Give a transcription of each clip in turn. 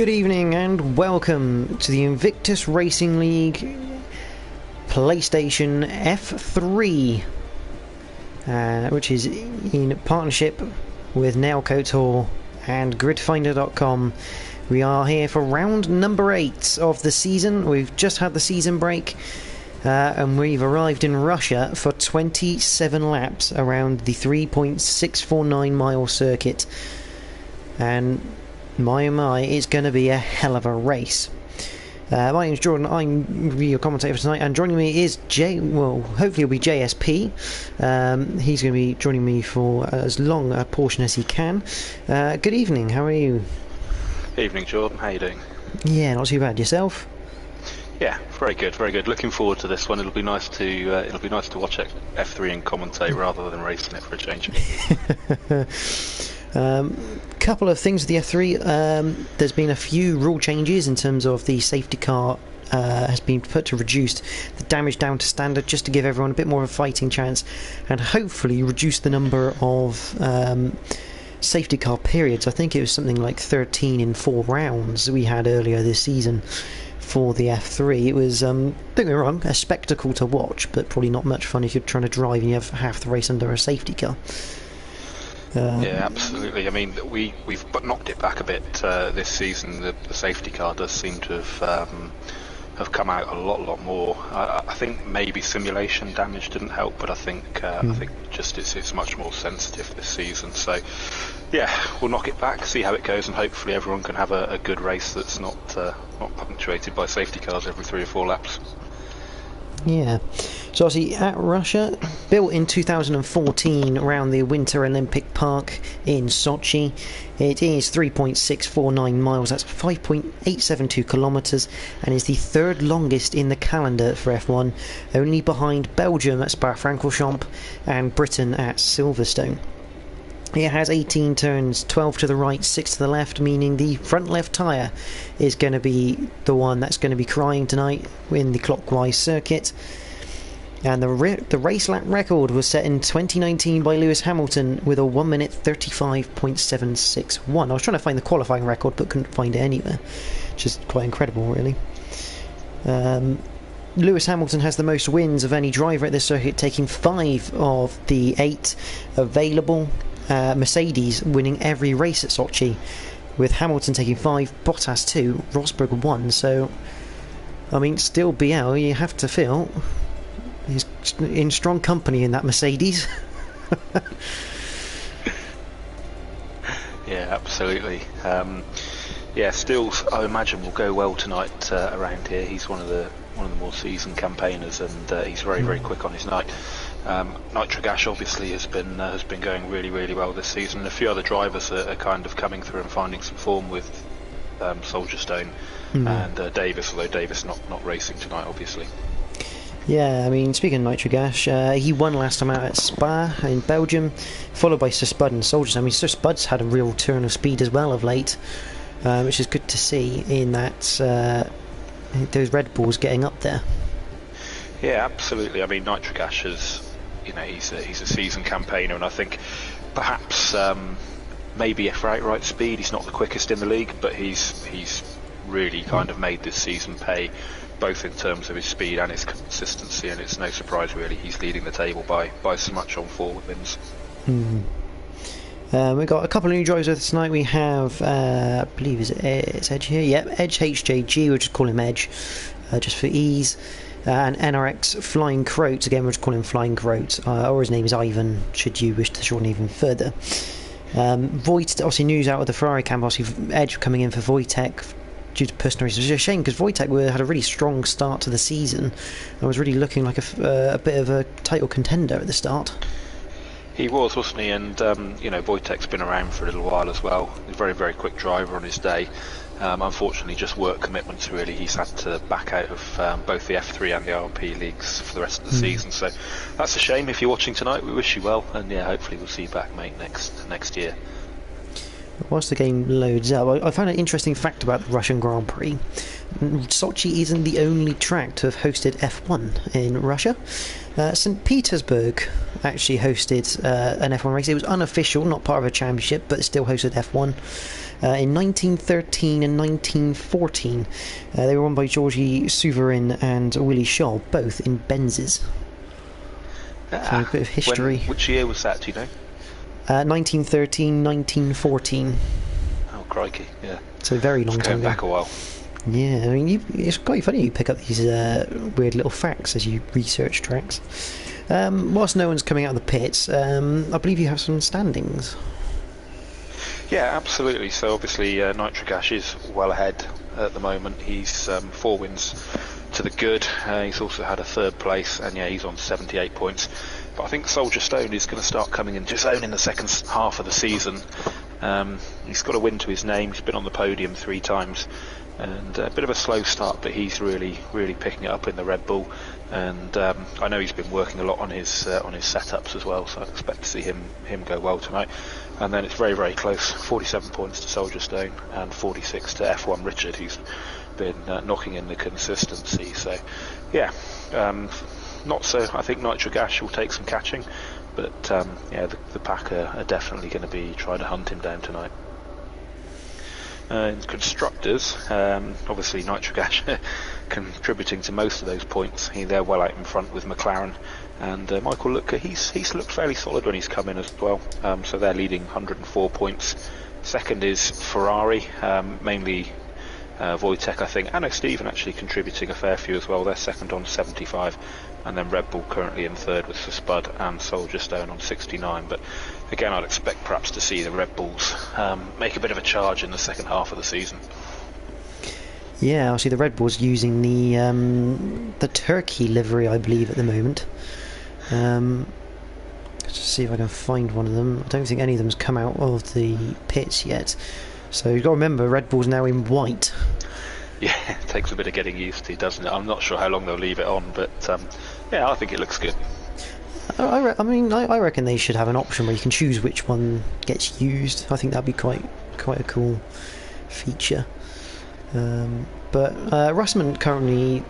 Good evening and welcome to the Invictus Racing League PlayStation F3, which is in partnership with Nailcoat and Gridfinder.com. We are here for round number 8 of the season. We've just had the season break, and we've arrived in Russia for 27 laps around the 3.649 mile circuit. And my, it's going to be a hell of a race. My name's Jordan, I'm your commentator for tonight, and joining me is hopefully it'll be JSP. He's going to be joining me for as long a portion as he can. Good evening, how are you? Evening, Jordan, how are you doing? Yeah, not too bad. Yourself? Yeah, very good, very good. Looking forward to this one. It'll be nice to watch F3 and commentate rather than racing it for a change. Couple of things with the F3. There's been a few rule changes in terms of the safety car has been put to reduce the damage down to standard, just to give everyone a bit more of a fighting chance, and hopefully reduce the number of safety car periods. I think it was something like 13 in 4 rounds we had earlier this season for the F3. It was, don't get me wrong, a spectacle to watch, but probably not much fun if you're trying to drive and you have half the race under a safety car. Yeah, absolutely. I mean, we've knocked it back a bit this season. The safety car does seem to have come out a lot more. I think maybe simulation damage didn't help, but I think just it's much more sensitive this season. So yeah, we'll knock it back, see how it goes, and hopefully everyone can have a good race that's not punctuated by safety cars every 3 or 4 laps. Yeah, so obviously at Russia, built in 2014 around the Winter Olympic Park in Sochi. It is 3.649 miles, that's 5.872 kilometres, and is the 3rd longest in the calendar for F1, only behind Belgium at Spa-Francorchamps and Britain at Silverstone. It has 18 turns, 12 to the right, 6 to the left, meaning the front left tyre is going to be the one that's going to be crying tonight in the clockwise circuit. And the race lap record was set in 2019 by Lewis Hamilton with a 1 minute 35.761. I was trying to find the qualifying record but couldn't find it anywhere, which is quite incredible, really. Lewis Hamilton has the most wins of any driver at this circuit, taking 5 of the 8 available. Mercedes winning every race at Sochi, with Hamilton taking 5, Bottas 2, Rosberg 1. So, I mean, still BL, you have to feel he's in strong company in that Mercedes. Yeah, absolutely. Still, I imagine will go well tonight around here. He's one of the more seasoned campaigners, and he's very quick on his night. Nitrogash obviously has been going really well this season, and a few other drivers are kind of coming through and finding some form with Soldierstone and Davis, although Davis not racing tonight, obviously. Yeah, I mean, speaking of Nitrogash, he won last time out at Spa in Belgium, followed by Sir Spud and Soldiers. I mean, Sir Spud's had a real turn of speed as well of late, which is good to see in that those Red Bulls getting up there. Yeah, absolutely. I mean, Nitrogash is, he's a seasoned campaigner, and I think perhaps maybe for outright speed he's not the quickest in the league, but he's really kind of made this season pay, both in terms of his speed and his consistency, and it's no surprise really he's leading the table by so much on 4 wins. We've got a couple of new drivers with us tonight. We have, I believe it's Edge here. Yep, Edge HJG, we'll just call him Edge, just for ease. And NRX Flying Croat, again we'll just call him Flying Croat, or his name is Ivan, should you wish to shorten even further. Voigt, obviously news out of the Ferrari camp, obviously Edge coming in for Wojtek due to personal reasons. It's a shame because Wojtek had a really strong start to the season and was really looking like a bit of a title contender at the start. He was, wasn't he? And Wojtek's been around for a little while as well. He's a very quick driver on his day. Unfortunately, just work commitments really. He's had to back out of both the F3 and the IRL PC leagues for the rest of the season. So that's a shame. If you're watching tonight, we wish you well, and yeah, hopefully we'll see you back, mate, next year. Whilst the game loads up, I found an interesting fact about the Russian Grand Prix. Sochi isn't the only track to have hosted F1 in Russia. St. Petersburg actually hosted an F1 race. It was unofficial, not part of a championship, but it still hosted F1. in 1913 and 1914. They were won by Georgi Suvarin and Willie Scholl, both in Benzes. So a bit of history. Which year was that, do you know? 1913, 1914. Oh, crikey, yeah. So very long time ago. Back a while. Yeah, I mean, it's quite funny you pick up these weird little facts as you research tracks. Whilst no one's coming out of the pits, I believe you have some standings. Yeah, absolutely. So obviously Nitrogash is well ahead at the moment. He's 4 wins to the good. He's also had a 3rd place, and yeah, he's on 78 points. But I think Soldier Stone is going to start coming into his own in the second half of the season. He's got a win to his name. He's been on the podium 3 times. And a bit of a slow start, but he's really picking it up in the Red Bull, and I know he's been working a lot on his setups as well, so I'd expect to see him go well tonight. And then it's very close, 47 points to Soldier Stone and 46 to F1 Richard, who's been knocking in the consistency. So yeah, not so. I think Nitrogash will take some catching, but yeah, the pack are definitely going to be trying to hunt him down tonight. In constructors, obviously Nitrogash contributing to most of those points. They're well out in front with McLaren, and Michael Looker, he's looked fairly solid when he's come in as well. So they're leading 104 points. Second is Ferrari, mainly Wojtek, I think. Anno Stephen actually contributing a fair few as well. They're second on 75, and then Red Bull currently in third with Sir Spud and Soldier Stone on 69. But again, I'd expect perhaps to see the Red Bulls make a bit of a charge in the second half of the season. Yeah, obviously the Red Bulls using the Turkey livery, I believe, at the moment. Let's just see if I can find one of them. I don't think any of them's come out of the pits yet. So you've got to remember, Red Bull's now in white. Yeah, it takes a bit of getting used to, doesn't it? I'm not sure how long they'll leave it on, but yeah, I think it looks good. I reckon they should have an option where you can choose which one gets used. I think that'd be quite a cool feature. But Russman currently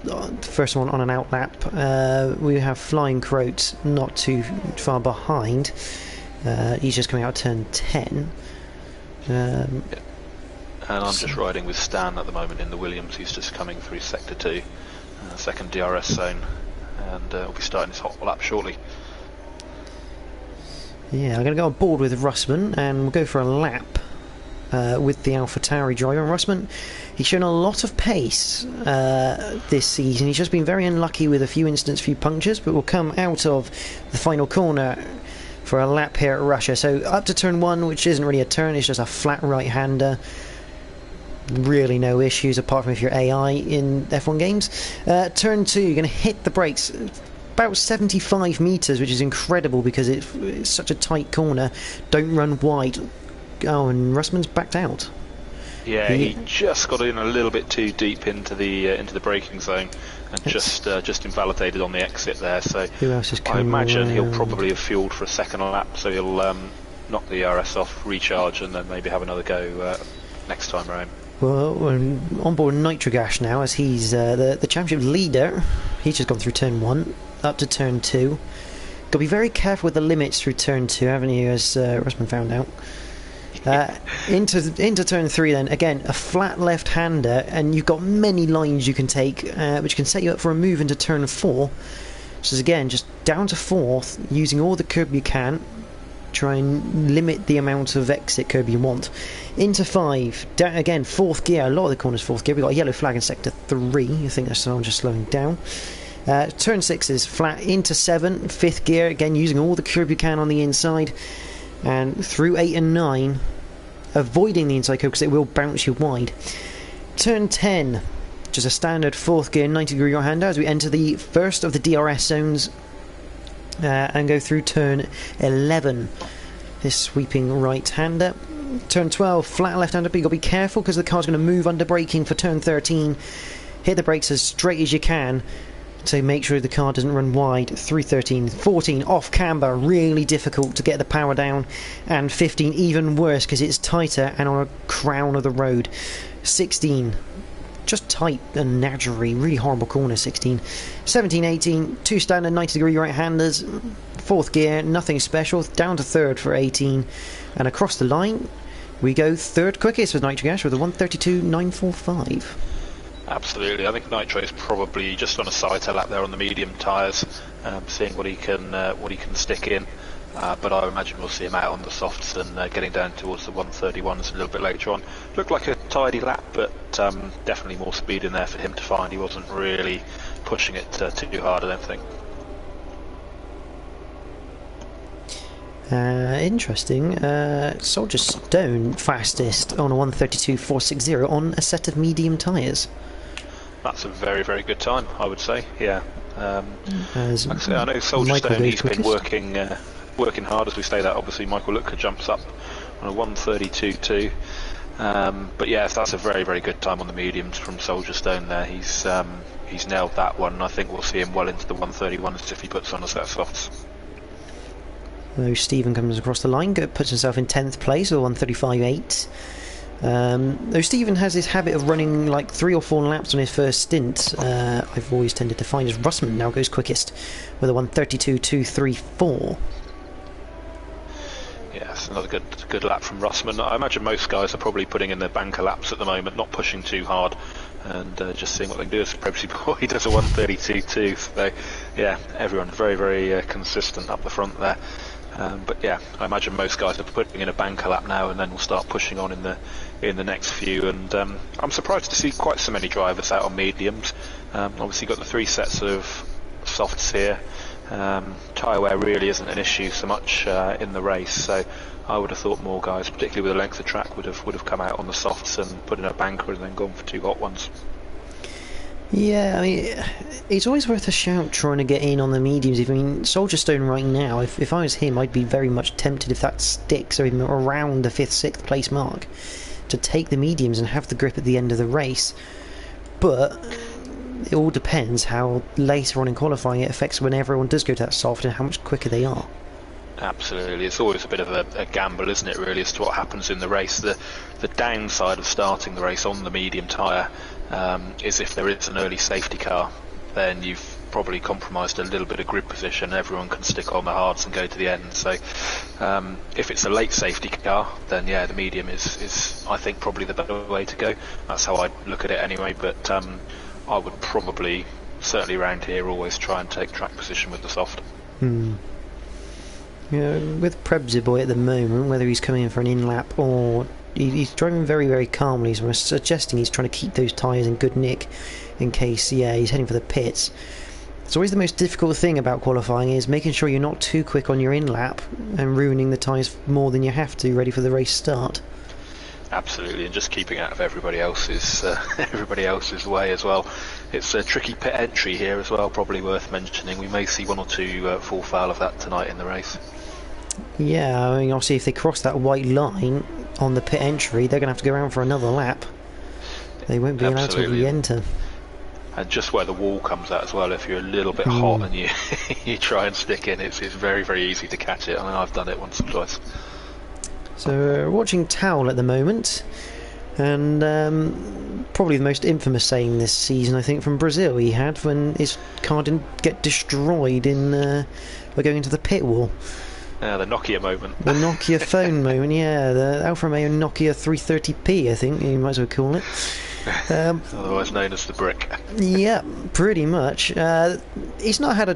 the first one on an out lap. We have Flying Croat not too far behind. He's just coming out of turn 10. And I'm just riding with Stan at the moment in the Williams. He's just coming through sector 2, second DRS zone, and we'll be starting his hot lap shortly. Yeah, I'm going to go on board with Russman, and we'll go for a lap with the AlphaTauri driver. And Russman, he's shown a lot of pace this season. He's just been very unlucky with a few incidents, few punctures, but will come out of the final corner for a lap here at Russia. So up to turn 1, which isn't really a turn, it's just a flat right-hander. Really no issues apart from if you're AI in F1 games. Turn 2, you're going to hit the brakes about 75 metres, which is incredible because it's such a tight corner. Don't run wide. Oh, and Russman's backed out. Yeah, he just got in a little bit too deep into the braking zone and just invalidated on the exit there. So who else is coming? I imagine he'll probably have fueled for a second lap, so he'll knock the ERS off, recharge, and then maybe have another go next time around. Well, we're on board Nitrogash now, as he's the championship leader. He's just gone through turn 1 up to turn 2. Got to be very careful with the limits through turn 2, haven't you, as Russman found out. Into turn 3 then, again, a flat left-hander, and you've got many lines you can take, which can set you up for a move into turn 4. So again, just down to 4th, using all the curb you can, try and limit the amount of exit curb you want. Into 5, down again, 4th gear, a lot of the corners 4th gear. We've got a yellow flag in sector 3, I think that's someone just slowing down. Turn 6 is flat, into 7, 5th gear, again using all the curb you can on the inside, and through 8 and 9, avoiding the inside curb because it will bounce you wide. Turn 10, just a standard 4th gear 90-degree right-hander as we enter the first of the DRS zones and go through turn 11. This sweeping right-hander. Turn 12, flat left-hander, but you've got to be careful because the car's going to move under braking for turn 13. Hit the brakes as straight as you can to make sure the car doesn't run wide. Through 13, 14, off camber, really difficult to get the power down, and 15, even worse because it's tighter and on a crown of the road. 16, just tight and naturally, really horrible corner. 16, 17, 18, 2 standard 90-degree right-handers, 4th gear, nothing special, down to 3rd for 18, and across the line, We go third quickest with Nitro Gash with a 1:32.945. Absolutely, I think Nitro is probably just on a sighter lap there on the medium tyres, seeing what he can stick in. But I imagine we'll see him out on the softs and getting down towards the 131s a little bit later on. Looked like a tidy lap, but definitely more speed in there for him to find. He wasn't really pushing it too hard, I don't think. Interesting. Soldier Stone fastest on a 1:32.460 on a set of medium tyres. That's a very, very good time, I would say. Yeah. Like I say, I know Soldier Michael Stone, he's quickest. been working hard as we say that. Obviously, Michael Looker jumps up on a 1:32.2. But yes, that's a very, very good time on the mediums from Soldier Stone there. He's nailed that one. I think we'll see him well into the 131s if he puts on a set of softs. Though Stephen comes across the line, puts himself in 10th place with 1:35.8. Though Stephen has this habit of running like 3 or 4 laps on his first stint, I've always tended to find as Russman now goes quickest with a 1:32.234. Yes, another good lap from Russman. I imagine most guys are probably putting in their banker laps at the moment, not pushing too hard, and just seeing what they can do. As Prepsy Boy does a 1:32.2, so yeah, everyone very, very consistent up the front there. But yeah, I imagine most guys are putting in a banker lap now, and then we'll start pushing on in the next few. And I'm surprised to see quite so many drivers out on mediums. Obviously, got the 3 sets of softs here. Tyre wear really isn't an issue so much in the race, so I would have thought more guys, particularly with the length of track, would have come out on the softs and put in a banker and then gone for 2 hot ones. Yeah, I mean, it's always worth a shout trying to get in on the mediums. I mean, Soldier Stone right now, if I was him, I'd be very much tempted, if that sticks, or even around the 5th, 6th place mark, to take the mediums and have the grip at the end of the race. But it all depends how later on in qualifying it affects when everyone does go to that soft and how much quicker they are. Absolutely, it's always a bit of a gamble, isn't it, really, as to what happens in the race. The downside of starting the race on the medium tyre is if there is an early safety car, then you've probably compromised a little bit of grid position. Everyone can stick on the hards and go to the end. So if it's a late safety car, then yeah, the medium is I think probably the better way to go. That's how I look at it anyway, but I would probably, certainly around here, always try and take track position with the soft. Yeah, with Prebzy Boy at the moment, whether he's coming in for an in-lap or he's driving very, very calmly, so I'm suggesting he's trying to keep those tyres in good nick in case, yeah, he's heading for the pits. It's always the most difficult thing about qualifying is making sure you're not too quick on your in-lap and ruining the tyres more than you have to, ready for the race start. Absolutely, and just keeping out of everybody else's way as well. It's a tricky pit entry here as well, probably worth mentioning. We may see 1 or 2 fall foul of that tonight in the race. Yeah, I mean, obviously if they cross that white line on the pit entry, they're going to have to go around for another lap. They won't be allowed to re-enter. And just where the wall comes out as well, if you're a little bit hot and you you try and stick in, it's very, very easy to catch it. I mean, I've done it once or twice. So we're watching Towel at the moment, and probably the most infamous saying this season, I think, from Brazil he had when his car didn't get destroyed by going into the pit wall. The Nokia moment. The Nokia phone moment, yeah, the Alfa Romeo Nokia 330p, I think you might as well call it. Otherwise known as the brick. Yeah, pretty much. He's not had a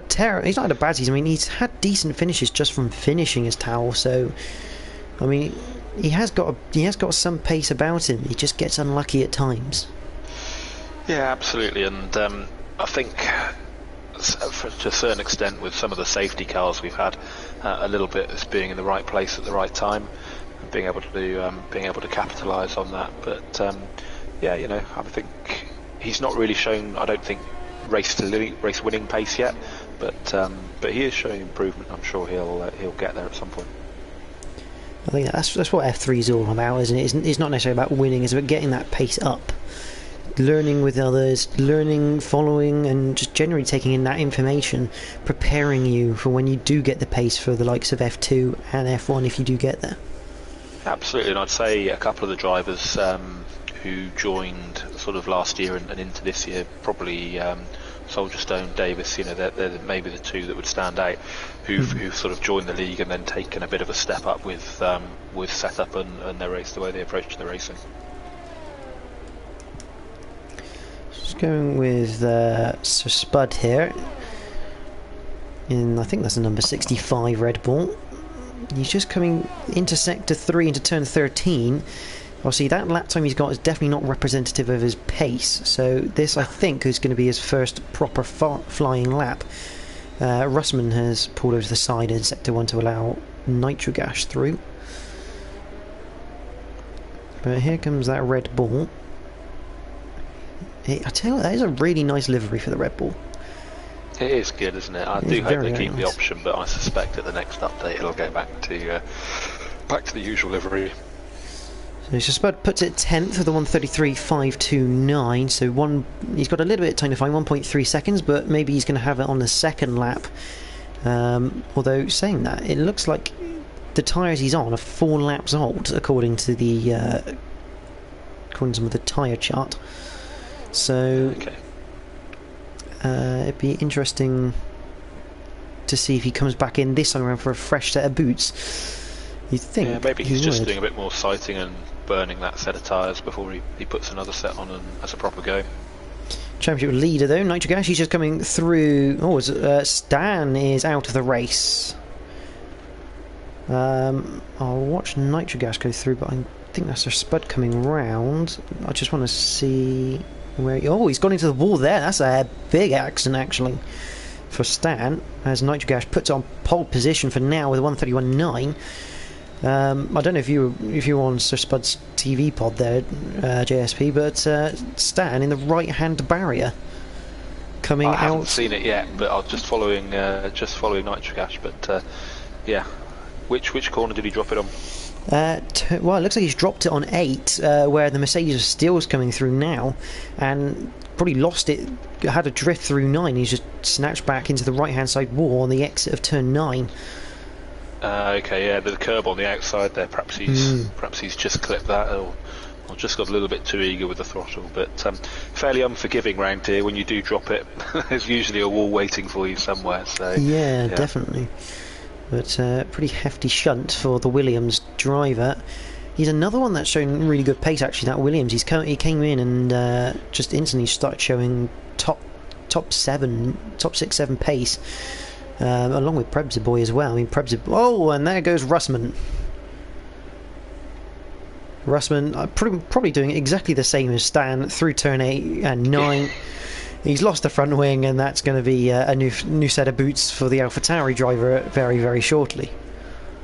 bad season. I mean, he's had decent finishes just from finishing his Towel, so I mean, he has got some pace about him. He just gets unlucky at times. Yeah, absolutely, and I think to a certain extent with some of the safety cars we've had, a little bit as being in the right place at the right time, and being able to capitalise on that. But yeah, you know, I think he's not really shown, I don't think, race winning pace yet, but he is showing improvement. I'm sure he'll get there at some point. I think that's what F3 is all about, isn't it? It's not necessarily about winning, it's about getting that pace up. Learning with others, following, and just generally taking in that information, preparing you for when you do get the pace for the likes of F2 and F1 if you do get there. Absolutely, and I'd say a couple of the drivers who joined sort of last year and into this year probably Soldier Stone, Davis, they're maybe the two that would stand out, who've sort of joined the league and then taken a bit of a step up with setup and their race, the way they approach the racing. Just going with Sir Spud here. I think that's the number 65 Red Bull. He's just coming into Sector 3 into turn 13. Obviously that lap time he's got is definitely not representative of his pace, so this I think is going to be his first proper flying lap. Russman has pulled over to the side in Sector 1 to allow Nitrogash through. But here comes that Red Bull. I tell you, that is a really nice livery for the Red Bull. It is good, isn't it? I do hope they keep the option, but I suspect at the next update it'll go back to the usual livery. So Spud puts it 10th with the 1:33.529. So he's got a little bit of time to find, 1.3 seconds, but maybe he's going to have it on the second lap. Although saying that, it looks like the tyres he's on are 4 laps old, according to some of the tyre chart. So. Okay. It'd be interesting to see if he comes back in this time around for a fresh set of boots. You'd think. Yeah, maybe he's just doing a bit more sighting and burning that set of tyres before he puts another set on and as a proper go. Championship leader though, Nitrogash, he's just coming through. Oh, Stan is out of the race. I'll watch Nitrogash go through, but I think that's a Spud coming round. I just want to see. He's gone into the wall there. That's a big accident actually for Stan, as Nitrogash puts on pole position for now with 1:31.9. I don't know if you were on Sir Spud's TV pod there, JSP, but Stan in the right hand barrier coming out. I haven't seen it yet, but I'm just following Nitrogash. But yeah, which corner did he drop it on? Well, it looks like he's dropped it on 8, where the Mercedes of Steel's coming through now, and probably lost it, had a drift through 9. He's just snatched back into the right hand side wall on the exit of turn 9. Okay, yeah, the curb on the outside there. Perhaps he's just clipped that, or just got a little bit too eager with the throttle. But fairly unforgiving round here. When you do drop it, there's usually a wall waiting for you somewhere. So yeah. Definitely. But pretty hefty shunt for the Williams driver. He's another one that's shown really good pace actually, that Williams. He came in and just instantly started showing top 6, 7 pace, along with Prebzy Boy as well. I mean, oh, and there goes Russman. Probably doing exactly the same as Stan through turn 8 and 9. He's lost the front wing, and that's going to be a new set of boots for the AlphaTauri driver very, very shortly.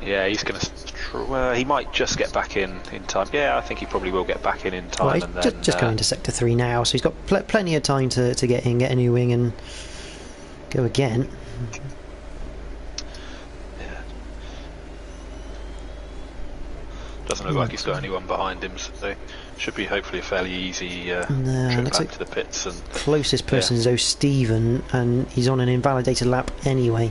Yeah, he's going to. He might just get back in time. Yeah, I think he probably will get back in time. Well, he's just going to Sector 3 now, so he's got plenty of time to get in, get a new wing, and go again. Yeah. Doesn't look like he's got anyone behind him, so should be hopefully a fairly easy trip back to the pits. And closest person is O'Stephen, and he's on an invalidated lap anyway.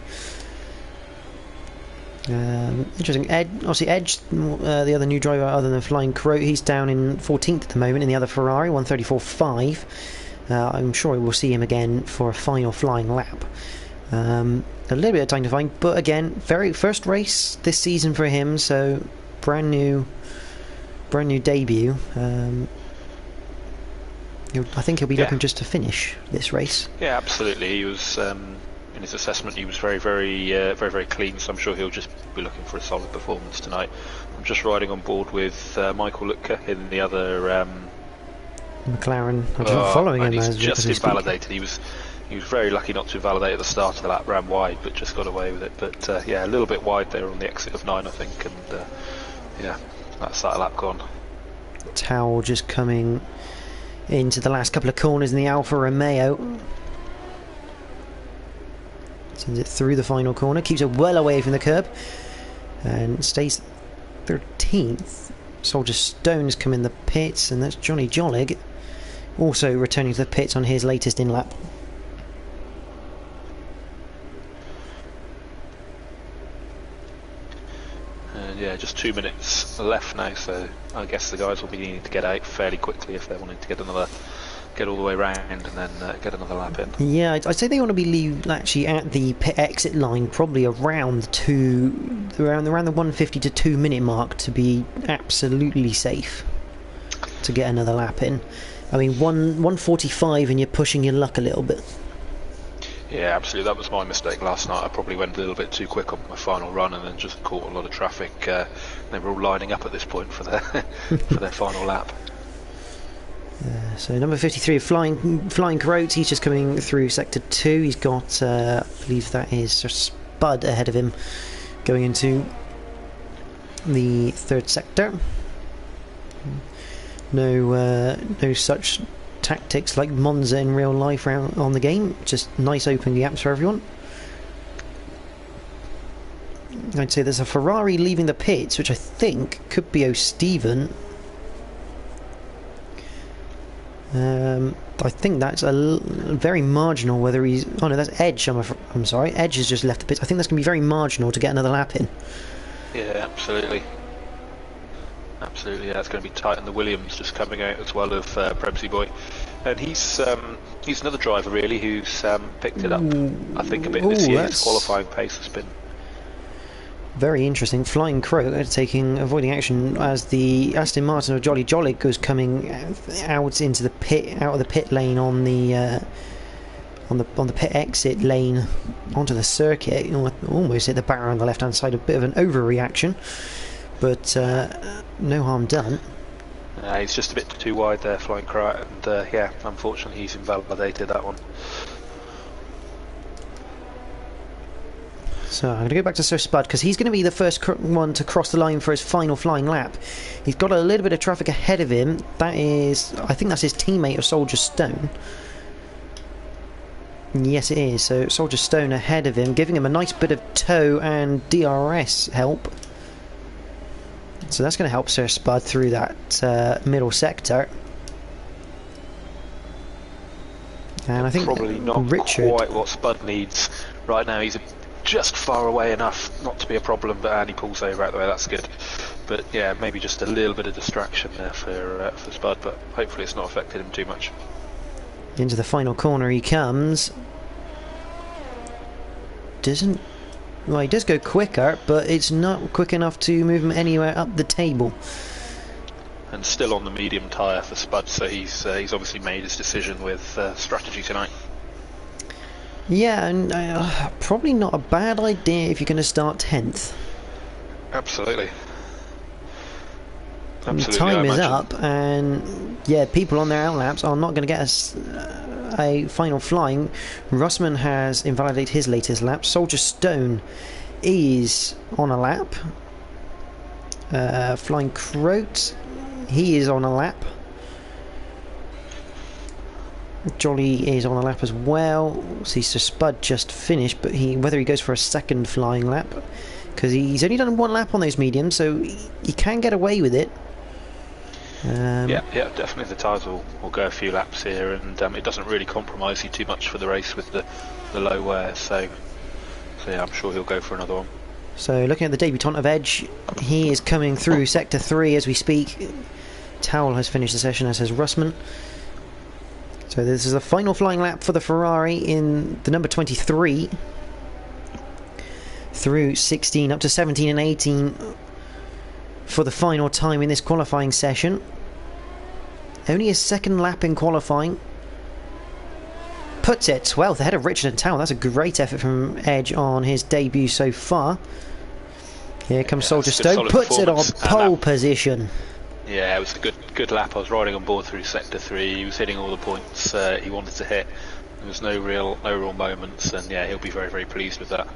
Interesting. Obviously Edge, the other new driver other than Flying Crow, he's down in 14th at the moment in the other Ferrari, 1:34.5. I'm sure we'll see him again for a final flying lap. A little bit of time to find, but again, very first race this season for him, so brand new debut. I think he'll be looking just to finish this race. Yeah, absolutely. He was in his assessment. He was very, very clean. So I'm sure he'll just be looking for a solid performance tonight. I'm just riding on board with Michael Lutka in the other McLaren. I'm not following him. He's just invalidated. He was very lucky not to invalidate at the start of the lap. Ran wide, but just got away with it. But yeah, a little bit wide there on the exit of 9, I think, and yeah. That's that lap gone. Towel just coming into the last couple of corners in the Alfa Romeo. Sends it through the final corner, keeps it well away from the curb, and stays 13th. Soldier Stone's come in the pits, and that's Johnny Jollig also returning to the pits on his latest in lap. Yeah, just 2 minutes left now, so I guess the guys will be needing to get out fairly quickly if they're wanting to get get all the way round and then get another lap in. Yeah, I'd say they want to be actually at the pit exit line, probably around around the 150 to 2 minute mark to be absolutely safe to get another lap in. I mean, 145 and you're pushing your luck a little bit. Yeah, absolutely. That was my mistake last night. I probably went a little bit too quick on my final run and then just caught a lot of traffic. They were all lining up at this point for their for their final lap. So number 53, Flying Croat, he's just coming through sector 2. He's got, I believe that is Sir Spud ahead of him, going into the 3rd sector. No such tactics like Monza in real life on the game. Just nice open gaps for everyone. I'd say there's a Ferrari leaving the pits, which I think could be O'Steven. I think that's very marginal whether he's... Oh no, that's Edge. I'm sorry. Edge has just left the pits. I think that's going to be very marginal to get another lap in. Yeah, absolutely. Absolutely, yeah, it's going to be tight. And the Williams just coming out as well of Prebsy Boy. And he's another driver really who's picked it up, I think, a bit this year. His qualifying pace has been... Very interesting. Flying Crow avoiding action as the Aston Martin of Jolly Jolly was coming out into the pit, out of the pit lane on the pit exit lane onto the circuit. Almost hit the barrier on the left hand side. A bit of an overreaction, but no harm done. He's just a bit too wide there, Flying Crow, and yeah, unfortunately he's invalidated that one. So I'm going to go back to Sir Spud because he's going to be the first one to cross the line for his final flying lap. He's got a little bit of traffic ahead of him. That is, I think that's his teammate of Soldier Stone. Yes, it is. So Soldier Stone ahead of him, giving him a nice bit of tow and DRS help. So that's going to help Sir Spud through that middle sector. And I think probably not Richard... quite what Spud needs right now. He's just far away enough not to be a problem, but he pulls over out the way. That's good. But yeah, maybe just a little bit of distraction there for Spud, but hopefully it's not affected him too much. Into the final corner he comes. Well, he does go quicker, but it's not quick enough to move him anywhere up the table. And still on the medium tyre for Spud, so he's obviously made his decision with strategy tonight. Yeah, and probably not a bad idea if you're going to start 10th. Absolutely. Time is up, and yeah, people on their outlaps are not going to get a final flying. Russman has invalidated his latest lap. Soldier Stone is on a lap. Flying Croat, he is on a lap. Jolly is on a lap as well. See, Sir Spud just finished, but whether he goes for a second flying lap, because he's only done one lap on those mediums, so he can get away with it. Yeah, definitely the tyres will go a few laps here, and it doesn't really compromise you too much for the race with the low wear, so yeah, I'm sure he'll go for another one. So looking at the debutant of Edge, he is coming through sector 3 as we speak. Towel has finished the session, as has Russman. So this is the final flying lap for the Ferrari in the number 23 through 16 up to 17 and 18 for the final time in this qualifying session. Only a second lap in qualifying. Puts it 12th ahead of Richard and Towell. That's a great effort from Edge on his debut so far. Here comes Soldier Stone, puts it on pole position. Yeah, it was a good lap. I was riding on board through sector 3. He was hitting all the points he wanted to hit. There was no real moments, and yeah, he'll be very, very pleased with that.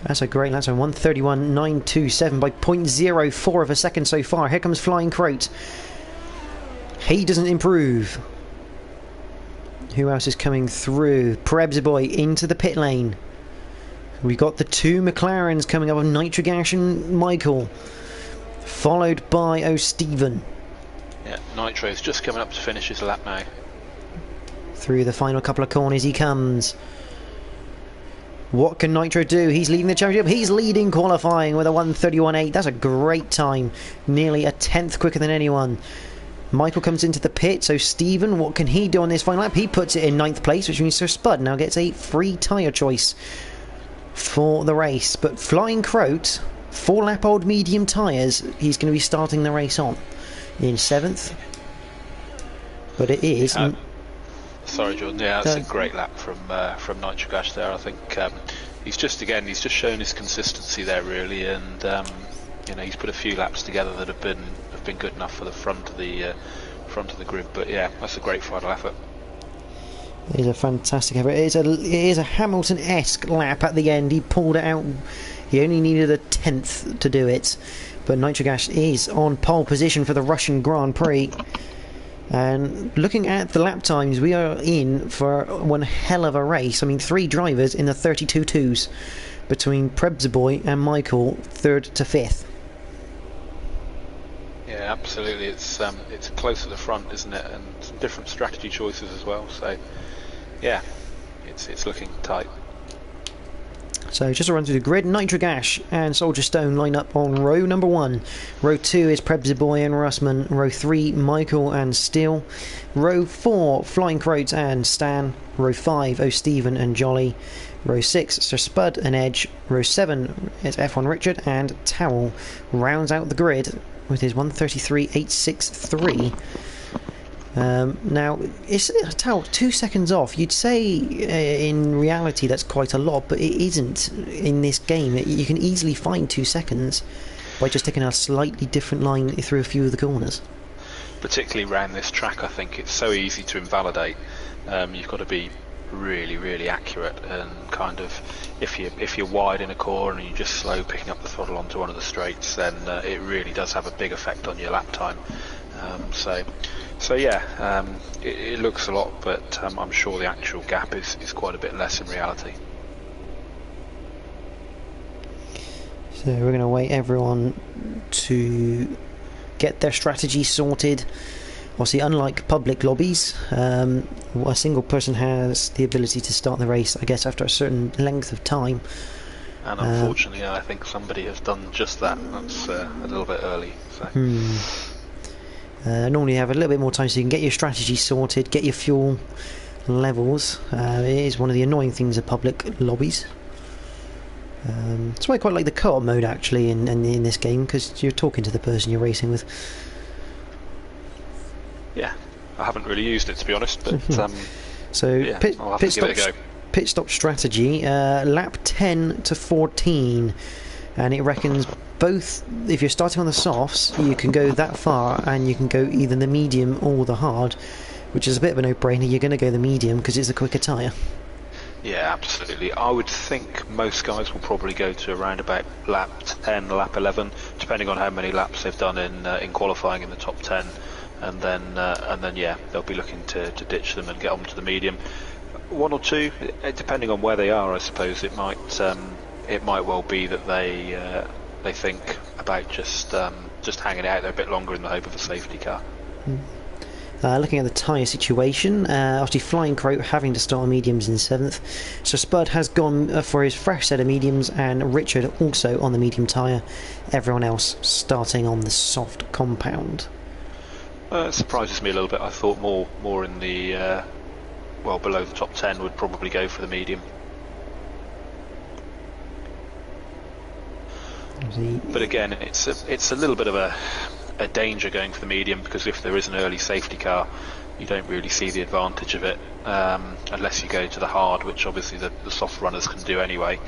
That's a great lap. So 131.927 by 0.04 of a second so far. Here comes Flying Croat. He doesn't improve. Who else is coming through? Prebsy Boy into the pit lane. We've got the two McLarens coming up of Nitric Ash and Michael, followed by O'Steven. Yeah, Nitro's just coming up to finish his lap now. Through the final couple of corners he comes. What can Nitro do? He's leading the championship. He's leading qualifying with a 1:31.8. That's a great time. Nearly a tenth quicker than anyone. Michael comes into the pit, so Stephen, what can he do on this final lap? He puts it in 9th place, which means Sir Spud now gets a free tyre choice for the race. But Flying Croat, 4-lap old medium tyres, he's going to be starting the race on in 7th. But it is... sorry, Jordan. Yeah, that's a great lap from Nitrogash there. I think he's just shown his consistency there, really, and he's put a few laps together that have been good enough for the front of the grid. But yeah, that's a great final effort. It is a fantastic effort. It is a Hamilton-esque lap at the end. He pulled it out. He only needed a 10th to do it. But Nitrogash is on pole position for the Russian Grand Prix. And looking at the lap times, we are in for one hell of a race. I mean, 3 drivers in the 32.2s between Prebsboy and Michael, 3rd to 5th. Yeah, absolutely. It's close to the front, isn't it? And some different strategy choices as well. So, yeah, it's looking tight. So just to run through the grid, Nitrogash and Soldier Stone line up on row number 1. Row 2 is Prebsboy and Russman. Row 3, Michael and Steele. Row 4, Flying Croat and Stan. Row 5, O'Stephen and Jolly. Row 6, Sir Spud and Edge. Row 7 is F1 Richard, and Towel rounds out the grid with his 1:33.863. Now, it's Towel 2 seconds off. You'd say in reality that's quite a lot, but it isn't in this game. You can easily find 2 seconds by just taking a slightly different line through a few of the corners. Particularly around this track, I think it's so easy to invalidate. You've got to be really, really accurate, and kind of if you're wide in a corner and you're just slow picking up the throttle onto one of the straights, then it really does have a big effect on your lap time. So yeah, it looks a lot, but I'm sure the actual gap is quite a bit less in reality. So we're going to wait everyone to get their strategy sorted. Obviously, unlike public lobbies, a single person has the ability to start the race, I guess, after a certain length of time. And unfortunately, I think somebody has done just that. That's a little bit early. So. Normally you have a little bit more time so you can get your strategy sorted, get your fuel levels. It is one of the annoying things of public lobbies. That's why I quite like the co-op mode actually in this game, because you're talking to the person you're racing with. Yeah, I haven't really used it, to be honest, but so yeah, I'll have to give it a go. Pit stop strategy, lap 10 to 14, and it reckons both, if you're starting on the softs, you can go that far, and you can go either the medium or the hard, which is a bit of a no-brainer. You're going to go the medium because it's a quicker tyre. Yeah, absolutely. I would think most guys will probably go to around about lap 10, lap 11, depending on how many laps they've done in qualifying in the top 10, and then yeah, they'll be looking to ditch them and get on to the medium. 1 or 2, depending on where they are, I suppose it might well be that they think about just hanging out there a bit longer in the hope of a safety car. Looking at the tyre situation, obviously Flying Croat having to start on mediums in 7th. So Spud has gone for his fresh set of mediums, and Richard also on the medium tyre. Everyone else starting on the soft compound. It surprises me a little bit. I thought more in the below the top 10 would probably go for the medium. But again, it's a little bit of a danger going for the medium, because if there is an early safety car, you don't really see the advantage of it unless you go to the hard, which obviously the soft runners can do anyway.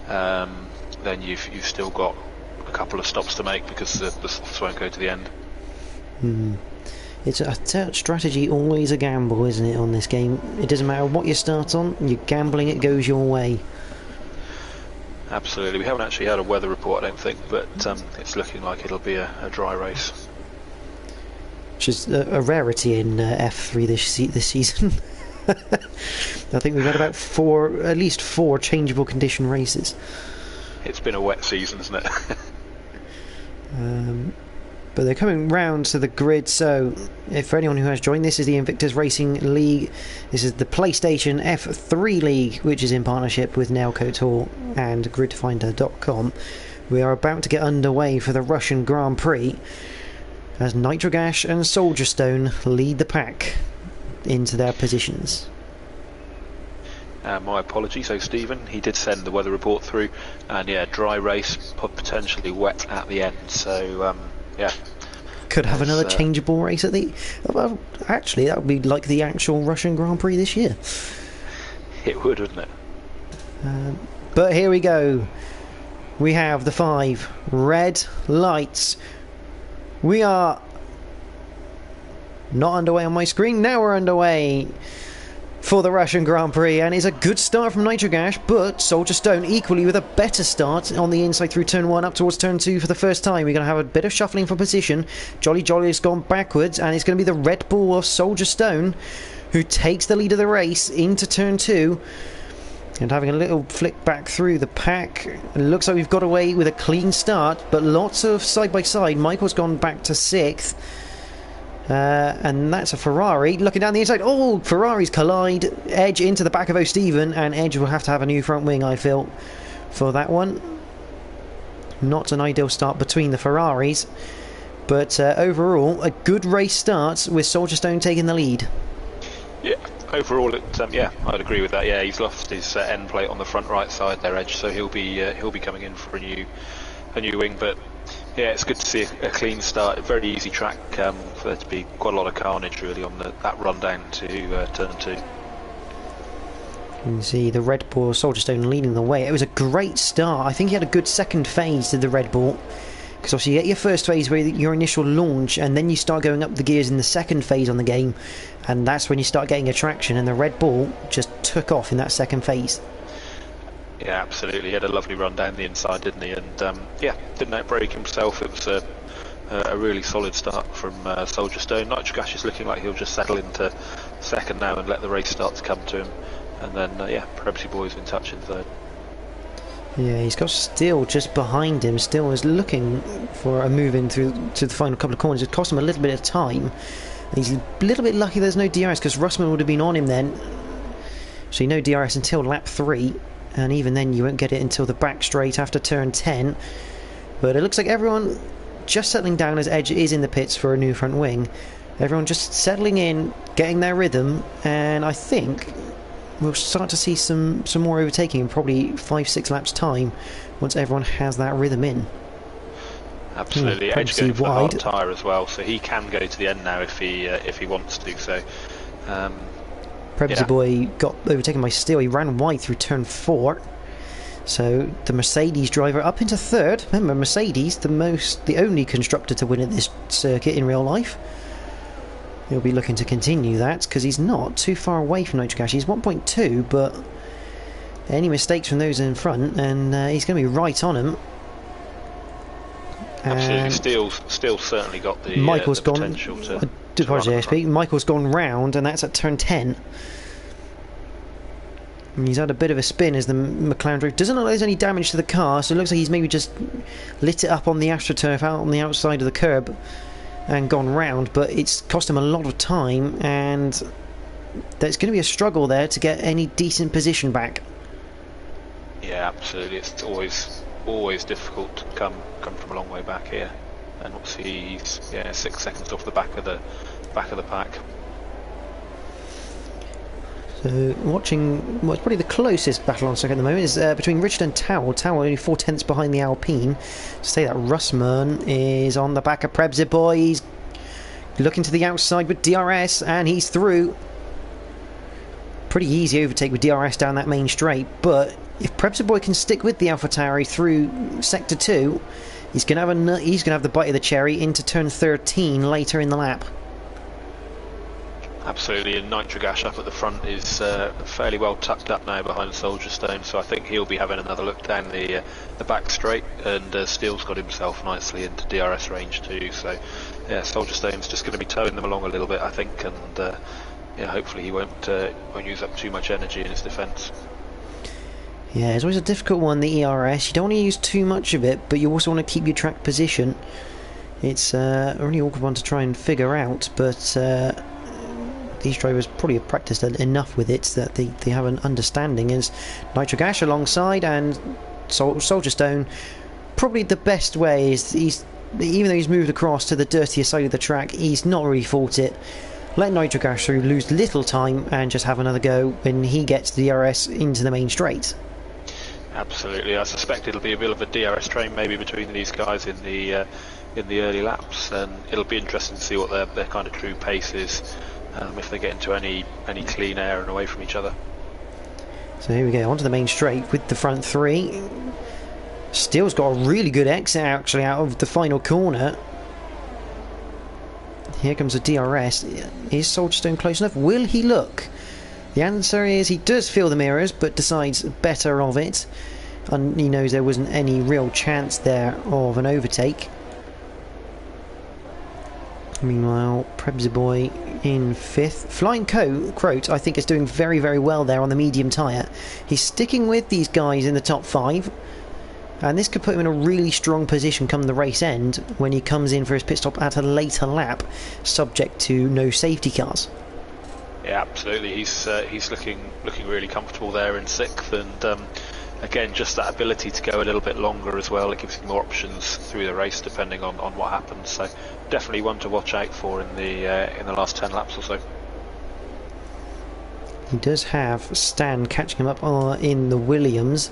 Then you've still got a couple of stops to make because the softs won't go to the end. It's a strategy, always a gamble, isn't it, on this game? It doesn't matter what you start on, you're gambling it goes your way. Absolutely. We haven't actually had a weather report, I don't think, but it's looking like it'll be a dry race. Which is a rarity in F3 this season. I think we've had about at least four changeable condition races. It's been a wet season, isn't it? But they're coming round to the grid, so if for anyone who has joined, this is the Invictus Racing League. This is the PlayStation F3 League, which is in partnership with NeoCoTour and GridFinder.com. We are about to get underway for the Russian Grand Prix. as Nitrogash and Soldier Stone lead the pack into their positions. My apologies, so Stephen, he did send the weather report through, and yeah, dry race, potentially wet at the end, so yeah. Could have another changeable race at the... Well, actually, that would be like the actual Russian Grand Prix this year. It would, wouldn't it? But here we go. We have the 5 red lights. We are not underway on my screen. Now we're underway for the Russian Grand Prix, and it's a good start from Nitrogash, but Soldier Stone equally with a better start on the inside through turn 1 up towards turn 2 for the first time. We're going to have a bit of shuffling for position. Jolly Jolly has gone backwards, and it's going to be the Red Bull of Soldier Stone who takes the lead of the race into turn 2. And having a little flick back through the pack, it looks like we've got away with a clean start, but lots of side-by-side. Michael's gone back to 6th. And that's a Ferrari looking down the inside. Oh, Ferraris collide. Edge into the back of O'Stephen, and Edge will have to have a new front wing, I feel, for that one. Not an ideal start between the Ferraris, but overall a good race start with Soldier Stone taking the lead. Yeah, overall, yeah, I'd agree with that. Yeah, he's lost his end plate on the front right side there, Edge, so he'll be coming in for a new wing, but. Yeah, it's good to see a clean start. A very easy track for there to be quite a lot of carnage really on that run down to turn 2. You can see the Red Bull Soldier Stone leading the way. It was a great start. I think he had a good second phase to the Red Bull, because obviously you get your first phase where your initial launch, and then you start going up the gears in the second phase on the game, and that's when you start getting a traction, and the Red Bull just took off in that second phase. Yeah, absolutely. He had a lovely run down the inside, didn't he? And yeah, didn't outbreak himself. It was a really solid start from Soldier Stone. Nitrogash is looking like he'll just settle into second now and let the race start to come to him. And then, yeah, Prepsy Boy's in touch in third. Yeah, he's got Steel just behind him. Steel is looking for a move in through to the final couple of corners. It cost him a little bit of time. He's a little bit lucky there's no DRS, because Russman would have been on him then. So no DRS until lap 3. And even then you won't get it until the back straight after turn 10. But it looks like everyone just settling down as Edge is in the pits for a new front wing. Everyone just settling in, getting their rhythm, and I think we'll start to see some more overtaking in probably 5-6 laps time once everyone has that rhythm in. Absolutely. Edge going for the hard tyre as well, so he can go to the end now if he wants to. So Prebsy Boy got overtaken by Steel. He ran wide through turn 4. So the Mercedes driver up into third. Remember, Mercedes, the only constructor to win at this circuit in real life. He'll be looking to continue that, because he's not too far away from Nitrogash. He's 1.2, but any mistakes from those in front, and he's going to be right on him. Absolutely, Steele's certainly got the potential to... I do apologise, Michael's gone round, and that's at turn 10. And he's had a bit of a spin as the McLaren driver. Doesn't look like there's any damage to the car, so it looks like he's maybe just lit it up on the AstroTurf out on the outside of the curb and gone round, but it's cost him a lot of time, and there's going to be a struggle there to get any decent position back. Yeah, absolutely. It's always difficult to come from a long way back here, and obviously he's 6 seconds off the back of the pack. So watching what's probably the closest battle on circuit at the moment is between Richard and Towel. Towel only 4/10 behind the Alpine. To say that Russman is on the back of Prebsy Boy. He's looking to the outside with DRS, and he's through. Pretty easy overtake with DRS down that main straight, but if Prebsy Boy can stick with the AlphaTauri through sector 2, he's going to have the bite of the cherry into turn 13 later in the lap. Absolutely, and Nitrogash up at the front is fairly well tucked up now behind Soldier Stone, so I think he'll be having another look down the back straight, and Steele's got himself nicely into DRS range too, so yeah, Soldier Stone's just going to be towing them along a little bit, I think, and yeah, hopefully he won't use up too much energy in his defence. Yeah, it's always a difficult one, the ERS. You don't want to use too much of it, but you also want to keep your track position. It's a really awkward one to try and figure out, but these drivers probably have practiced enough with it that they have an understanding. As Nitrogash alongside and Soldier Stone, probably the best way is he's even though he's moved across to the dirtier side of the track, he's not really fought it. Let Nitro Gas through, lose little time, and just have another go when he gets the DRS into the main straight. Absolutely, I suspect it'll be a bit of a DRS train maybe between these guys in the early laps, and it'll be interesting to see what their kind of true pace is, if they get into any clean air and away from each other. So here we go, onto the main straight with the front three. Steele's got a really good exit actually out of the final corner. Here comes the DRS. Is Soldierstone close enough? Will he look? The answer is he does feel the mirrors, but decides better of it. And he knows there wasn't any real chance there of an overtake. Meanwhile, Prebzy Boy in 5th. Flying Croat, I think, is doing very, very well there on the medium tyre. He's sticking with these guys in the top 5. And this could put him in a really strong position come the race end when he comes in for his pit stop at a later lap, subject to no safety cars. Yeah, absolutely. He's looking really comfortable there in 6th, and again, just that ability to go a little bit longer as well. It gives him more options through the race depending on what happens. So definitely one to watch out for in the last 10 laps or so. He does have Stan catching him up in the Williams.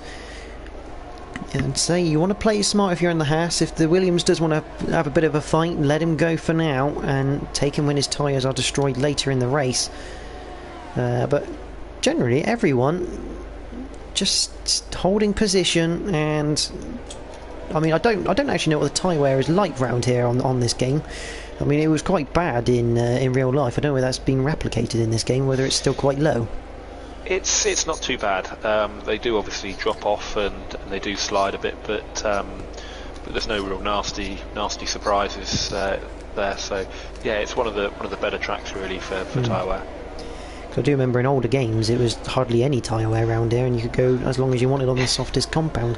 And say you want to play smart if you're in the Haas. If the Williams does want to have a bit of a fight, let him go for now and take him when his tyres are destroyed later in the race. But generally everyone just holding position, and I mean I don't actually know what the tyre wear is like round here on this game. I mean it was quite bad in real life. I don't know whether that's been replicated in this game, whether it's still quite low. It's not too bad. They do obviously drop off and they do slide a bit, but there's no real nasty surprises there. So yeah, it's one of the better tracks really for tyre wear. I do remember in older games it was hardly any tyre wear around here, and you could go as long as you wanted on the softest compound.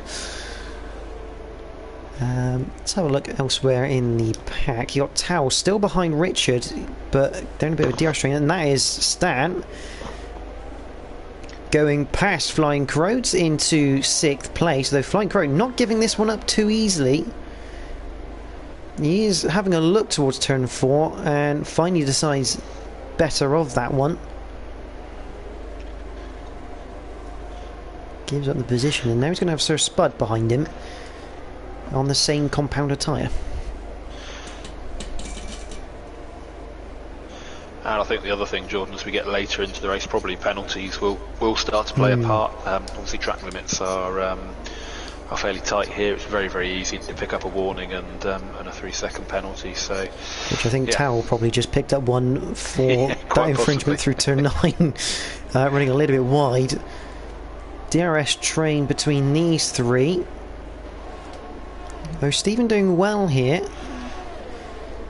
Let's have a look elsewhere in the pack. You got Tao still behind Richard, but they're in a bit of a DRS train, and that is Stan going past Flying Croat into 6th place, though Flying Croat not giving this one up too easily. He is having a look towards turn 4 and finally decides better of that one. Gives up the position, and now he's going to have Sir Spud behind him on the same compounder tyre. And I think the other thing, Jordan, as we get later into the race, probably penalties will start to play a part. Obviously track limits are fairly tight here. It's very, very easy to pick up a warning and a 3-second penalty. So, which I think Tao probably just picked up one for that infringement through turn 9, running a little bit wide. DRS train between these three. Though Stephen doing well here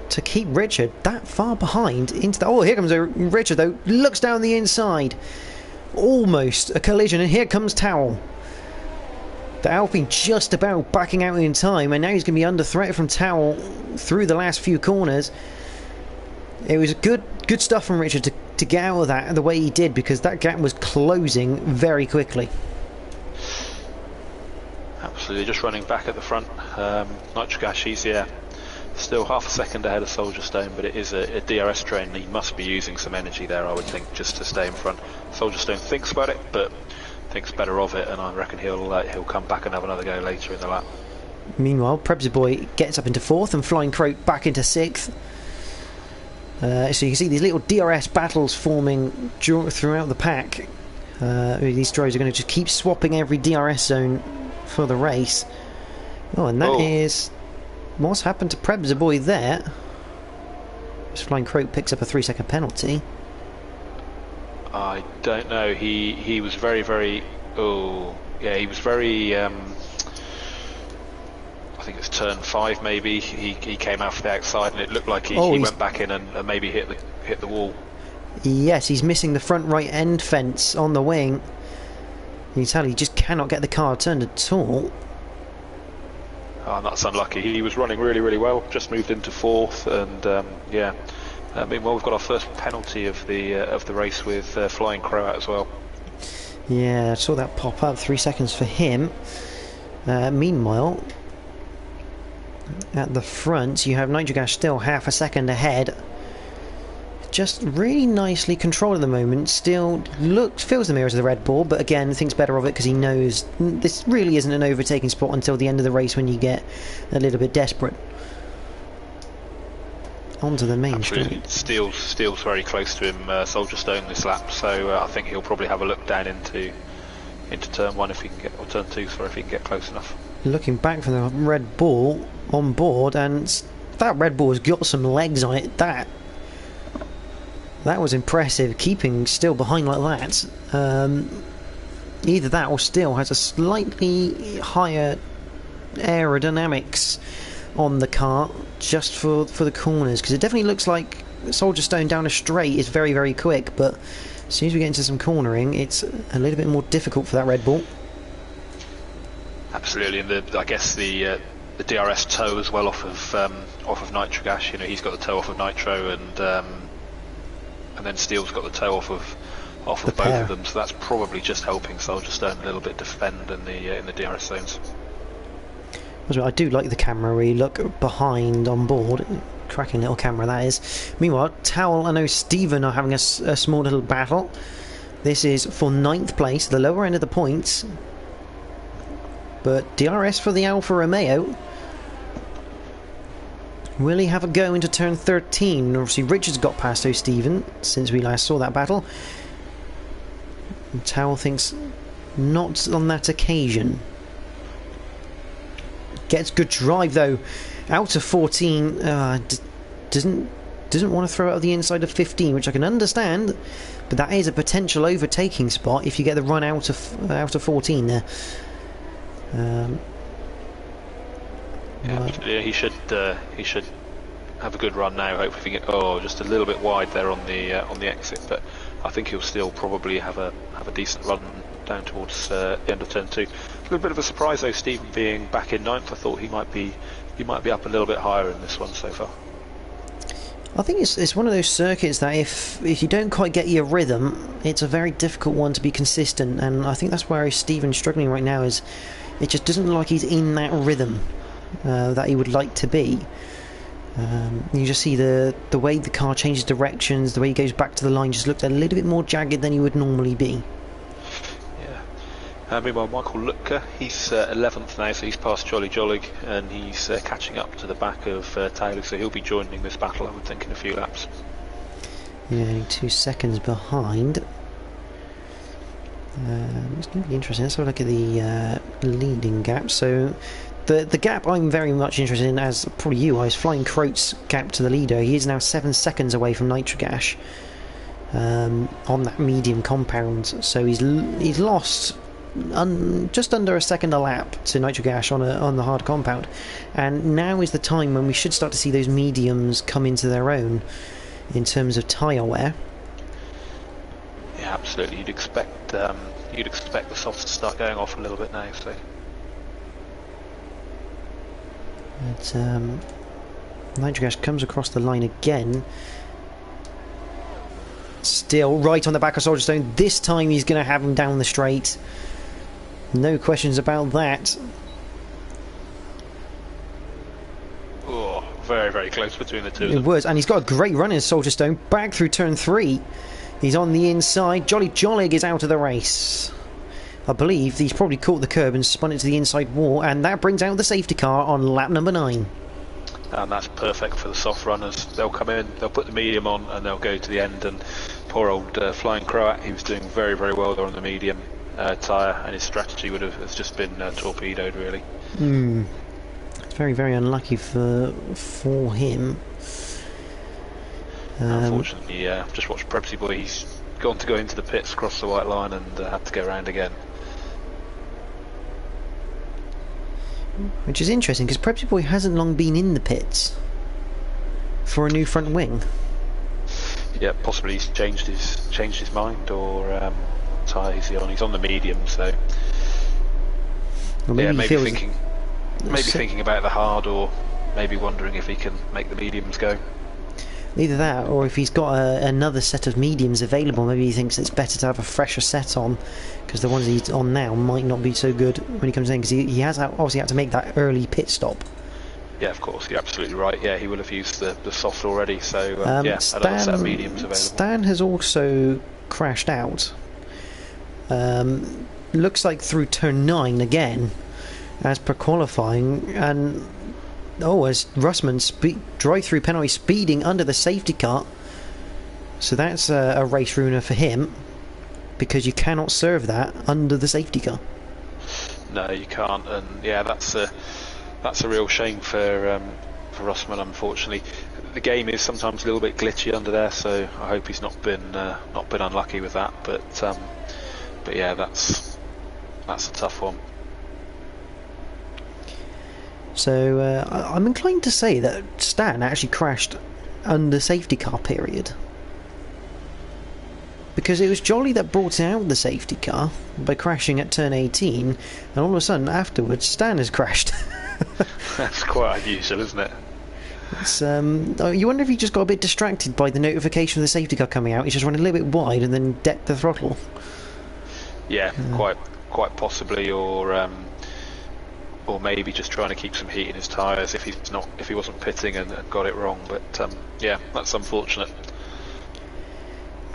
to keep Richard that far behind into the... Oh, here comes Richard though, looks down the inside. Almost a collision, and here comes Towel. The Alpine just about backing out in time, and now he's going to be under threat from Towel through the last few corners. It was good stuff from Richard to get out of that the way he did, because that gap was closing very quickly. Absolutely, just running back at the front. Nitrogashis, yeah, still half a second ahead of Soldierstone, but it is a DRS train. He must be using some energy there, I would think, just to stay in front. Soldierstone thinks about it, but thinks better of it, and I reckon he'll come back and have another go later in the lap. Meanwhile, Prebzy Boy gets up into 4th and Flying Croat back into 6th. So you can see these little DRS battles forming throughout the pack. These drivers are going to just keep swapping every DRS zone for the race. Oh, and that is what's happened to Prebzy Boy there. This Flying Croat picks up a 3-second penalty. I don't know. He was very, very... Oh, yeah, he was very... I think it's turn 5 maybe. He came out from the outside, and it looked like he went back in and maybe hit the wall. Yes, he's missing the front right end fence on the wing. You can tell he just cannot get the car turned at all. Oh, that's unlucky. He was running really, really well. Just moved into 4th, and yeah. Meanwhile, we've got our first penalty of the race with Flying Croat as well. Yeah, I saw that pop up. 3 seconds for him. Meanwhile, At the front, you have Nitrogas still half a second ahead. Just really nicely controlled at the moment. Still feels the mirrors of the Red Bull, but again thinks better of it because he knows this really isn't an overtaking spot until the end of the race when you get a little bit desperate. Onto the main straight. Steele's very close to him, Soldier Stone this lap, so I think he'll probably have a look down into turn 1 if he can get, or turn 2, sorry, if he can get close enough. Looking back from the Red Bull on board, and that Red Bull has got some legs on it. That was impressive, keeping still behind like that. Either that or still has a slightly higher aerodynamics on the car just for the corners, because it definitely looks like Soldier Stone down a straight is very, very quick, but as soon as we get into some cornering, it's a little bit more difficult for that Red Bull. Absolutely, and I guess the DRS toe as well off of Nitrogas. You know, he's got the toe off of Nitro, and then Steele's got the toe off of both of them. So that's probably just helping Soldier Stone a little bit defend in the DRS zones. I do like the camera where you look behind on board. Cracking little camera that is. Meanwhile, Towel and Stephen are having a small little battle. This is for 9th place, the lower end of the points. But DRS for the Alfa Romeo. Will he have a go into turn 13? Obviously Richards got past O'Stephen since we last saw that battle. And Towel thinks not on that occasion. Gets good drive though. Out of 14, doesn't want to throw out the inside of 15, which I can understand, but that is a potential overtaking spot if you get the run out of 14 there. Yeah, he should have a good run now. Hopefully, he can get just a little bit wide there on the exit, but I think he'll still probably have a decent run down towards the end of turn 2. A little bit of a surprise though, Stephen being back in 9th. I thought he might be up a little bit higher in this one so far. I think it's one of those circuits that if you don't quite get your rhythm, it's a very difficult one to be consistent, and I think that's where Stephen's struggling right now. Is it just doesn't look like he's in that rhythm that he would like to be. You just see the way the car changes directions, the way he goes back to the line just looks a little bit more jagged than he would normally be. Meanwhile, Michael Lutker, he's 11th now, so he's past Jolly Jollig, and he's catching up to the back of Taylor, so he'll be joining this battle, I would think, in a few laps. Yeah, only 2 seconds behind. It's going to be interesting. Let's have a look at the leading gap. So the gap I'm very much interested in, as probably you are, is Flying Croat's gap to the leader. He is now 7 seconds away from Nitrogash on that medium compound, so he's lost just under a second a lap to Nitrogash on the hard compound, and now is the time when we should start to see those mediums come into their own in terms of tyre wear. Yeah, absolutely. You'd expect the softs to start going off a little bit now. So, Nitrogash comes across the line again. Still right on the back of Soldier Stone. This time he's going to have him down the straight. No questions about that. Oh, very, very close between the two. It was, and he's got a great run in Soldier Stone. Back through turn 3. He's on the inside. Jolly Jollig is out of the race. I believe he's probably caught the curb and spun it to the inside wall, and that brings out the safety car on lap number 9. And that's perfect for the soft runners. They'll come in, they'll put the medium on, and they'll go to the end. And poor old Flying Croat, he was doing very, very well there on the medium tyre, and his strategy has just been torpedoed, really. It's very, very unlucky for him. Unfortunately, I've just watched Prepsy Boy. He's gone to go into the pits, cross the white line, and had to go around again. Which is interesting, because Prepsy Boy hasn't long been in the pits for a new front wing. Yeah, possibly he's changed his mind, or tyre is he on? He's on the medium, so Or maybe thinking about the hard, or maybe wondering if he can make the mediums go. Either that, or if he's got another set of mediums available, maybe he thinks it's better to have a fresher set on, because the ones he's on now might not be so good when he comes in, because he has obviously had to make that early pit stop. Yeah, of course, you're absolutely right. Yeah, he will have used the soft already, so yeah, Stan, another set of mediums available. Stan has also crashed out. Looks like through turn 9 again, as per qualifying, and as Russman drive through penalty speeding under the safety car. So that's a race ruiner for him, because you cannot serve that under the safety car. No, you can't, and yeah, that's a real shame for Russman. Unfortunately, the game is sometimes a little bit glitchy under there, so I hope he's not been unlucky with that. But yeah, that's a tough one. So I'm inclined to say that Stan actually crashed under safety car period, because it was Jolly that brought out the safety car by crashing at turn 18, and all of a sudden afterwards Stan has crashed. That's quite unusual, isn't it? It's, you wonder if he just got a bit distracted by the notification of the safety car coming out. He just ran a little bit wide and then decked the throttle. Yeah, quite possibly, or maybe just trying to keep some heat in his tyres if he wasn't pitting and got it wrong. But yeah, that's unfortunate.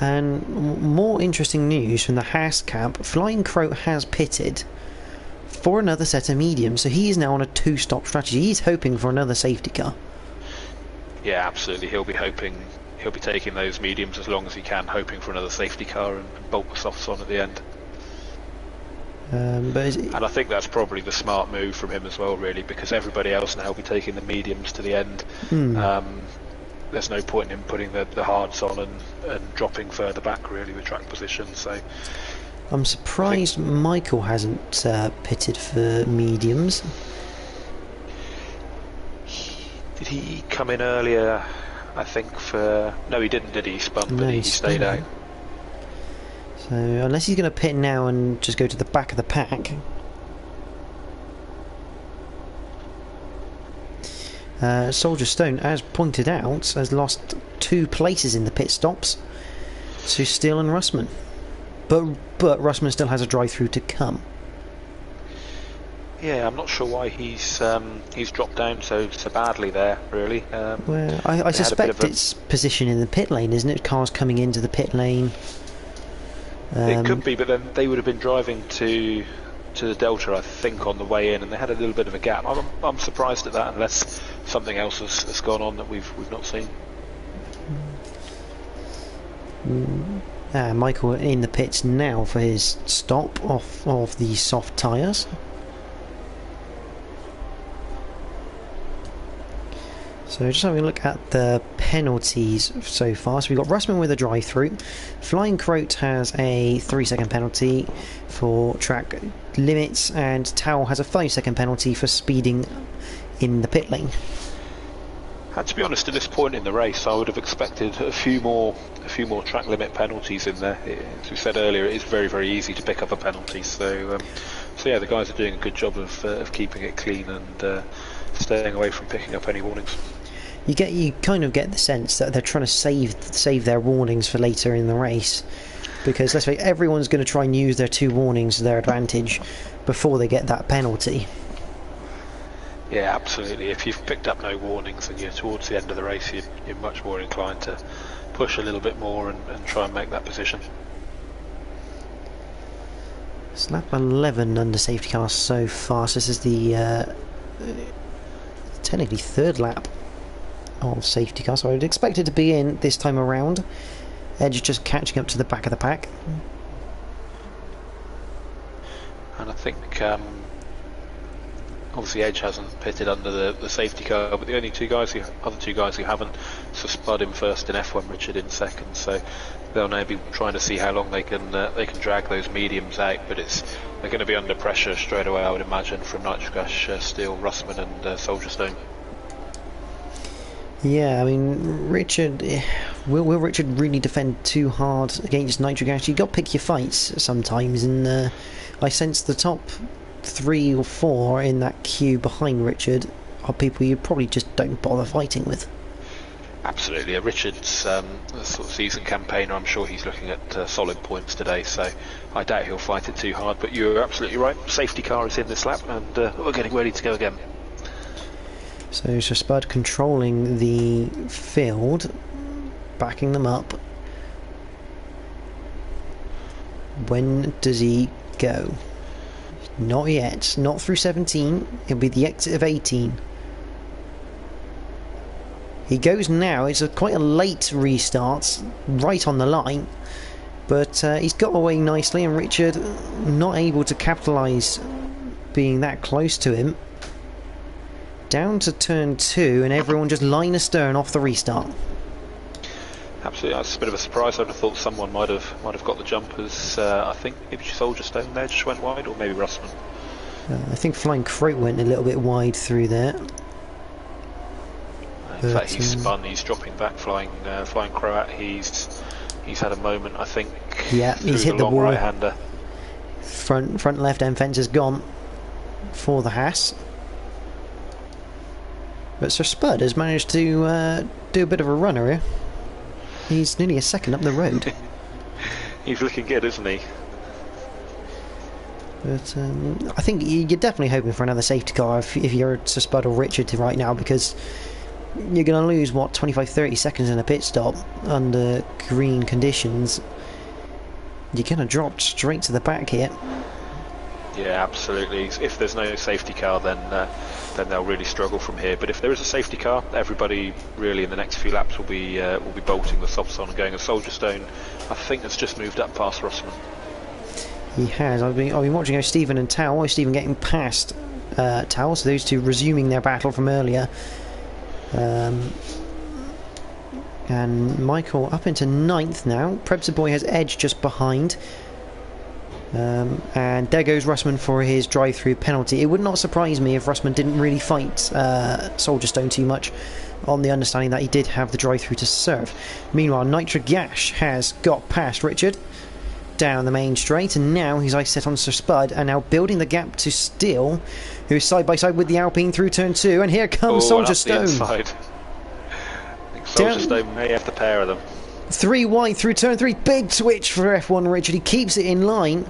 And more interesting news from the Haas camp: Flying Croat has pitted for another set of mediums, so he is now on a 2-stop strategy. He's hoping for another safety car. Yeah, absolutely. He'll be taking those mediums as long as he can, hoping for another safety car and bolt the softs on at the end. And I think that's probably the smart move from him as well, really, because everybody else now will be taking the mediums to the end. There's no point in him putting the hards on and dropping further back, really, with track position. So I'm surprised Michael hasn't pitted for mediums. Did he come in earlier? I think no, he didn't. Did he? He spun, but he stayed out. So unless he's going to pit now and just go to the back of the pack. Soldier Stone, as pointed out, has lost 2 places in the pit stops to Steele and Russman, but Russman still has a drive-through to come. Yeah, I'm not sure why he's dropped down so badly there, really. Well, I suspect it's position in the pit lane, isn't it? Cars coming into the pit lane. It could be, but then they would have been driving to the Delta, I think, on the way in, and they had a little bit of a gap. I'm surprised at that, unless something else has gone on that we've not seen. Michael in the pits now for his stop off of the soft tyres. So just having a look at the penalties so far. So we've got Russman with a drive-through. Flying Croat has a 3-second penalty for track limits, and Towel has a 5-second penalty for speeding in the pit lane. To be honest, at this point in the race, I would have expected a few more track limit penalties in there. As we said earlier, it is very, very easy to pick up a penalty. So yeah, the guys are doing a good job of keeping it clean and staying away from picking up any warnings. You kind of get the sense that they're trying to save their warnings for later in the race, because let's face it, everyone's going to try and use their 2 warnings to their advantage before they get that penalty. Yeah, absolutely. If you've picked up no warnings and you're towards the end of the race, you're much more inclined to push a little bit more and try and make that position. It's lap 11 under safety car so far, so this is the technically 3rd lap of safety car, so I would expect it to be in this time around. Edge just catching up to the back of the pack. And I think obviously Edge hasn't pitted under the safety car, but the other two guys who haven't, so Spud in first and F1 Richard in second, so they'll now be trying to see how long they can drag those mediums out, but they're going to be under pressure straight away, I would imagine, from Nitrogash, Steele, Russman and Soldier Stone. Yeah, I mean, Richard, will Richard really defend too hard against Nitrogash? You've got to pick your fights sometimes, and I sense the top 3 or 4 in that queue behind Richard are people you probably just don't bother fighting with. Absolutely. Richard's a sort of seasoned campaigner. I'm sure he's looking at solid points today, so I doubt he'll fight it too hard, but you're absolutely right. Safety car is in this lap, and we're getting ready to go again. So Spud controlling the field, backing them up. When does he go? Not yet. Not through 17. It'll be the exit of 18. He goes now. It's quite a late restart, right on the line. But he's got away nicely, and Richard not able to capitalise being that close to him. Down to turn 2, and everyone just line astern off the restart. Absolutely, that's a bit of a surprise. I'd have thought someone might have got the jumpers. I think maybe Soldier Stone there just went wide, or maybe Russman. I think Flying Croat went a little bit wide through there. In fact, he's spun. He's dropping back. Flying Croat. He's had a moment. I think. Yeah, he's hit the wall. Right-hander. Front left end fence is gone for the Haas. But Sir Spud has managed to do a bit of a runner here. He's nearly a second up the road. He's looking good, isn't he? But I think you're definitely hoping for another safety car if you're Sir Spud or Richard right now, because you're going to lose, what, 25-30 seconds in a pit stop under green conditions. You're going to drop straight to the back here. Yeah, absolutely. If there's no safety car, then they'll really struggle from here. But if there is a safety car, everybody really in the next few laps will be bolting the softs on and going. And Soldier Stone, I think, has just moved up past Rossman. He has. I've been watching Stephen and Tao. Stephen getting past Tao, so those two resuming their battle from earlier. And Michael up into 9th now. Prebster Boy has edge just behind. And there goes Russman for his drive-through penalty. It would not surprise me if Russman didn't really fight Soldier Stone too much, on the understanding that he did have the drive-through to serve. Meanwhile, Nitro Gash has got past Richard down the main straight, and now he's eyes set on Sir Spud, and now building the gap to Steele, who's side by side with the Alpine through turn 2, and here comes Soldier Stone. I think Soldier Stone may have the pair of them. 3 wide through turn 3. Big switch for F1 Richard. He keeps it in line.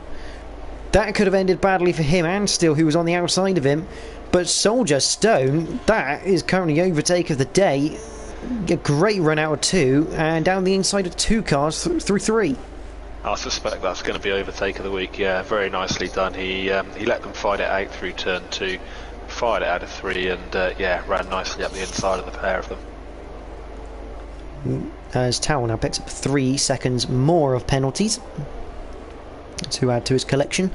That could have ended badly for him and Steele, who was on the outside of him. But Soldier Stone, that is currently overtake of the day. A great run out of 2, and down the inside of 2 cars through 3. I suspect that's going to be overtake of the week. Yeah, very nicely done. He let them fight it out through turn 2, fired it out of 3, and yeah, ran nicely up the inside of the pair of them. As Towel now picks up 3 seconds more of penalties to add to his collection.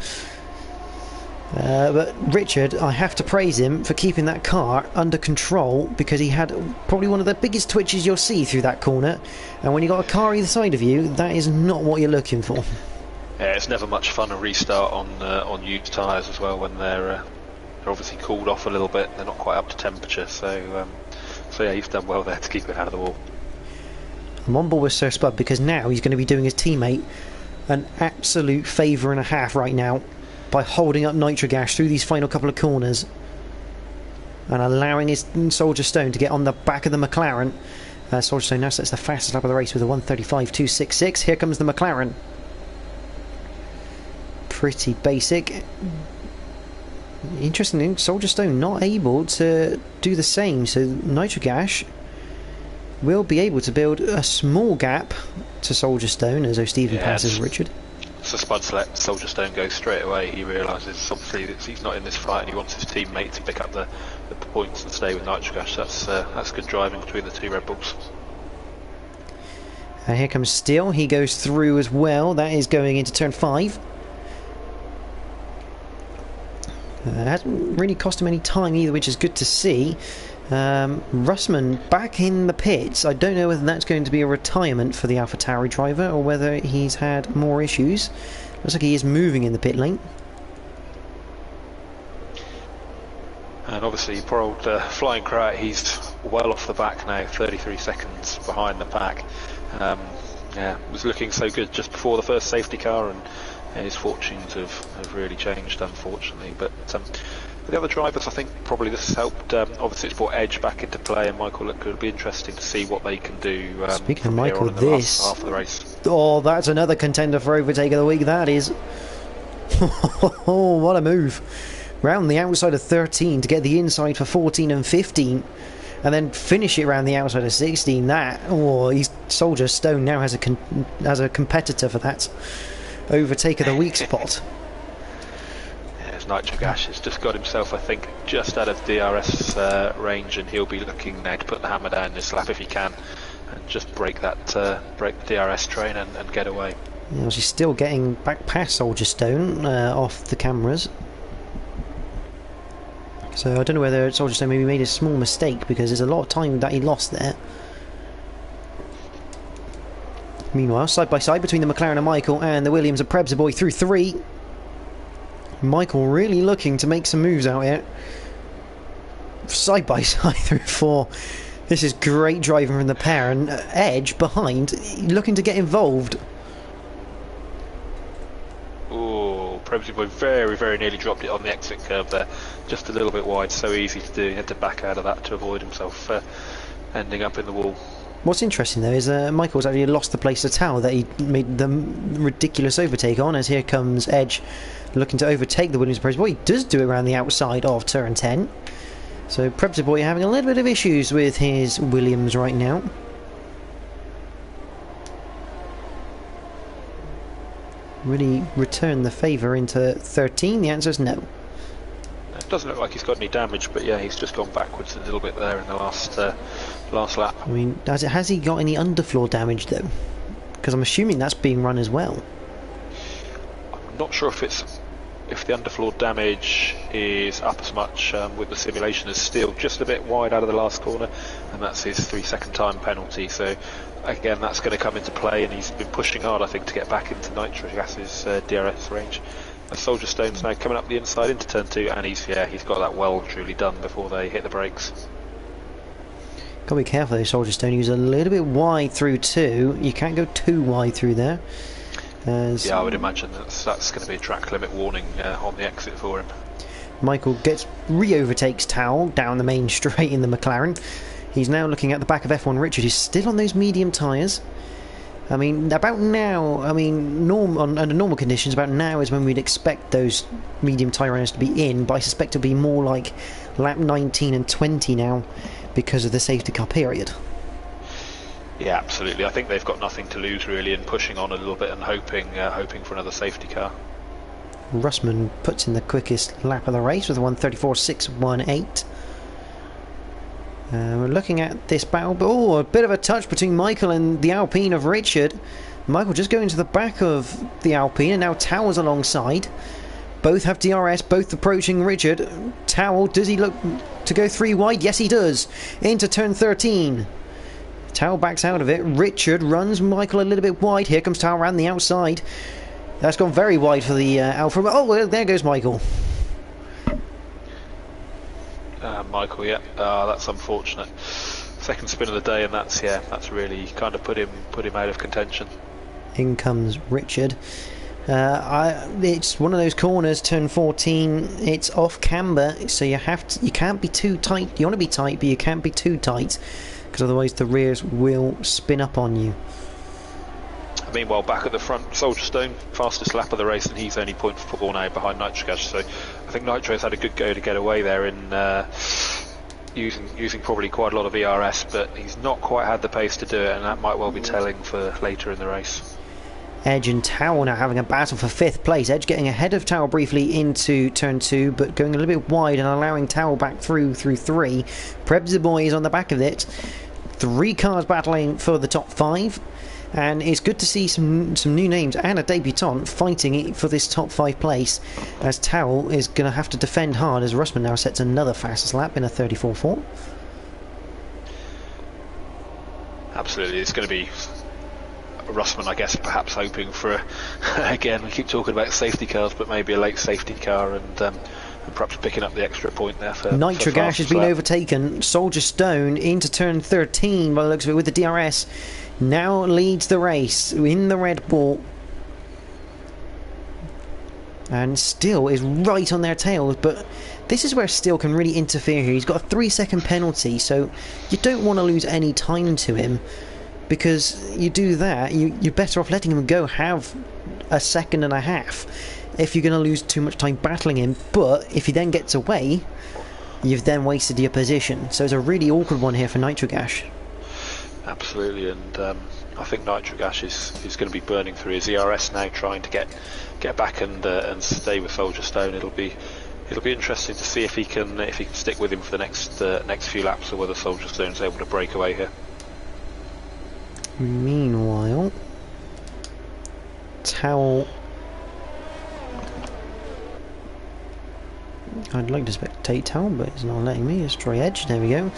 But Richard, I have to praise him for keeping that car under control, because he had probably one of the biggest twitches you'll see through that corner, and when you've got a car either side of you, that is not what you're looking for. Yeah, it's never much fun to restart on used tyres as well when they're obviously cooled off a little bit. They're not quite up to temperature, so yeah, he's done well there to keep it out of the wall. I'm on board with Sir Spud, because now he's going to be doing his teammate an absolute favour and a half right now by holding up Nitrogash through these final couple of corners and allowing his Soldier Stone to get on the back of the McLaren. Soldier Stone now sets the fastest lap of the race with a 1:35.266. Here comes the McLaren. Pretty basic. Interestingly, Soldier Stone not able to do the same, so Nitrogash will be able to build a small gap to Soldier Stone as O'Stephen passes Richard. So Spud's let Soldier Stone go straight away. He realises obviously that he's not in this fight and he wants his teammate to pick up the points and stay with Nitrogash. That's good driving between the 2 Red Bulls. And here comes Steele. He goes through as well. That is going into turn 5. Hasn't really cost him any time either, which is good to see. Russman back in the pits. I don't know whether that's going to be a retirement for the AlphaTauri driver or whether he's had more issues. Looks like he is moving in the pit lane. And obviously poor old Flying Croat, he's well off the back now, 33 seconds behind the pack. Yeah, was looking so good just before the first safety car, and his fortunes have really changed, unfortunately. But for the other drivers, I think probably this has helped. Obviously, it's brought Edge back into play, and Michael, it could be interesting to see what they can do. Speaking of Michael, in the last half of the race. Oh, that's another contender for overtake of the week. That is. Oh, what a move round the outside of 13 to get the inside for 14 and 15, and then finish it around the outside of 16. That, he's Soldier Stone now has a competitor for that overtake of the weak spot. Nitro Gash has just got himself, I think, just out of DRS range, and he'll be looking now to put the hammer down this lap if he can, and just break the DRS train and get away. Yeah, she's still getting back past Soldier Stone off the cameras. So I don't know whether Soldier Stone maybe made a small mistake, because there's a lot of time that he lost there. Meanwhile, side by side between the McLaren and Michael and the Williams and Prebz boy through 3. Michael really looking to make some moves out here. Side by side through 4. This is great driving from the pair, and Edge behind looking to get involved. Oh, Prebz boy very, very nearly dropped it on the exit curve there. Just a little bit wide, so easy to do. He had to back out of that to avoid himself ending up in the wall. What's interesting though is Michael's actually lost the place to Tao that he made the ridiculous overtake on, as here comes Edge looking to overtake the Williams Prebz boy. He does do it around the outside of turn 10. So Prebz boy having a little bit of issues with his Williams right now. Really return the favour into 13? The answer is no. It doesn't look like he's got any damage, but yeah, he's just gone backwards a little bit there in the last lap. I mean, has he got any underfloor damage though? Because I'm assuming that's being run as well. I'm not sure if the underfloor damage is up as much with the simulation as still just a bit wide out of the last corner, and that's his 3-second time penalty. So again, that's going to come into play, and he's been pushing hard, I think, to get back into Nitro Gas's DRS range. Soldier Stone's now coming up the inside into turn 2, and he's got that well truly done before they hit the brakes. Gotta be careful though, Soldier Stone. He was a little bit wide through 2. You can't go too wide through there. Yeah, I would imagine that's going to be a track limit warning on the exit for him. Michael re-overtakes Towel down the main straight in the McLaren. He's now looking at the back of F1 Richard, who's still on those medium tyres. I mean, about now, under normal conditions, about now is when we'd expect those medium tyre runners to be in, but I suspect it'll be more like lap 19 and 20 now because of the safety car period. Yeah, absolutely. I think they've got nothing to lose really, and pushing on a little bit and hoping for another safety car. Russman puts in the quickest lap of the race with a 1:34.618. We're looking at this battle, but a bit of a touch between Michael and the Alpine of Richard. Michael just going to the back of the Alpine, and now Towers alongside. Both have DRS, both approaching Richard. Towel, does he look to go 3 wide? Yes, he does. Into turn 13. Towel backs out of it. Richard runs Michael a little bit wide. Here comes Towel around the outside. That's gone very wide for the Alfa. Oh, there goes Michael. Michael, yeah, that's unfortunate. Second spin of the day, and that's really kind of put him out of contention. In comes Richard. It's one of those corners, turn 14. It's off camber, so you can't be too tight. You want to be tight, but you can't be too tight, because otherwise the rears will spin up on you. Meanwhile, back at the front, Soldier Stone, fastest lap of the race, and he's only 0.4 now behind Nitro Gash. So I think Nitro's had a good go to get away there in using probably quite a lot of ERS, but he's not quite had the pace to do it, and that might well be telling for later in the race. Edge and Towel now having a battle for 5th place. Edge getting ahead of Towel briefly into turn 2, but going a little bit wide and allowing Towel back through 3. Prebz the boy is on the back of it. 3 cars battling for the top 5. And it's good to see some new names and a debutant fighting for this top 5 place, as Towel is going to have to defend hard as Russman now sets another fastest lap in a 34.4. Absolutely, it's going to be Russman, I guess, perhaps hoping for again, we keep talking about safety cars, but maybe a late safety car, and perhaps picking up the extra point there for Nitro Gash has been overtaken. Soldier Stone into turn 13 by the looks of it with the DRS. Now leads the race in the Red Bull, and Still is right on their tails, but this is where Still can really interfere here. He's got a 3-second penalty, so you don't want to lose any time to him, because you do that, you're better off letting him go have a 1.5 seconds. if you're going to lose too much time battling him. But if he then gets away, you've then wasted your position. So it's a really awkward one here for Nitrogash. Absolutely, and I think Nitrogash is going to be burning through his ERS now, trying to get back and stay with Soldier Stone. It'll be interesting to see if he can stick with him for the next few laps, or whether Soldier Stone's able to break away here. Meanwhile, Towel. I'd like to spectate Towel, but it's not letting me. Let's try Edge. There we go.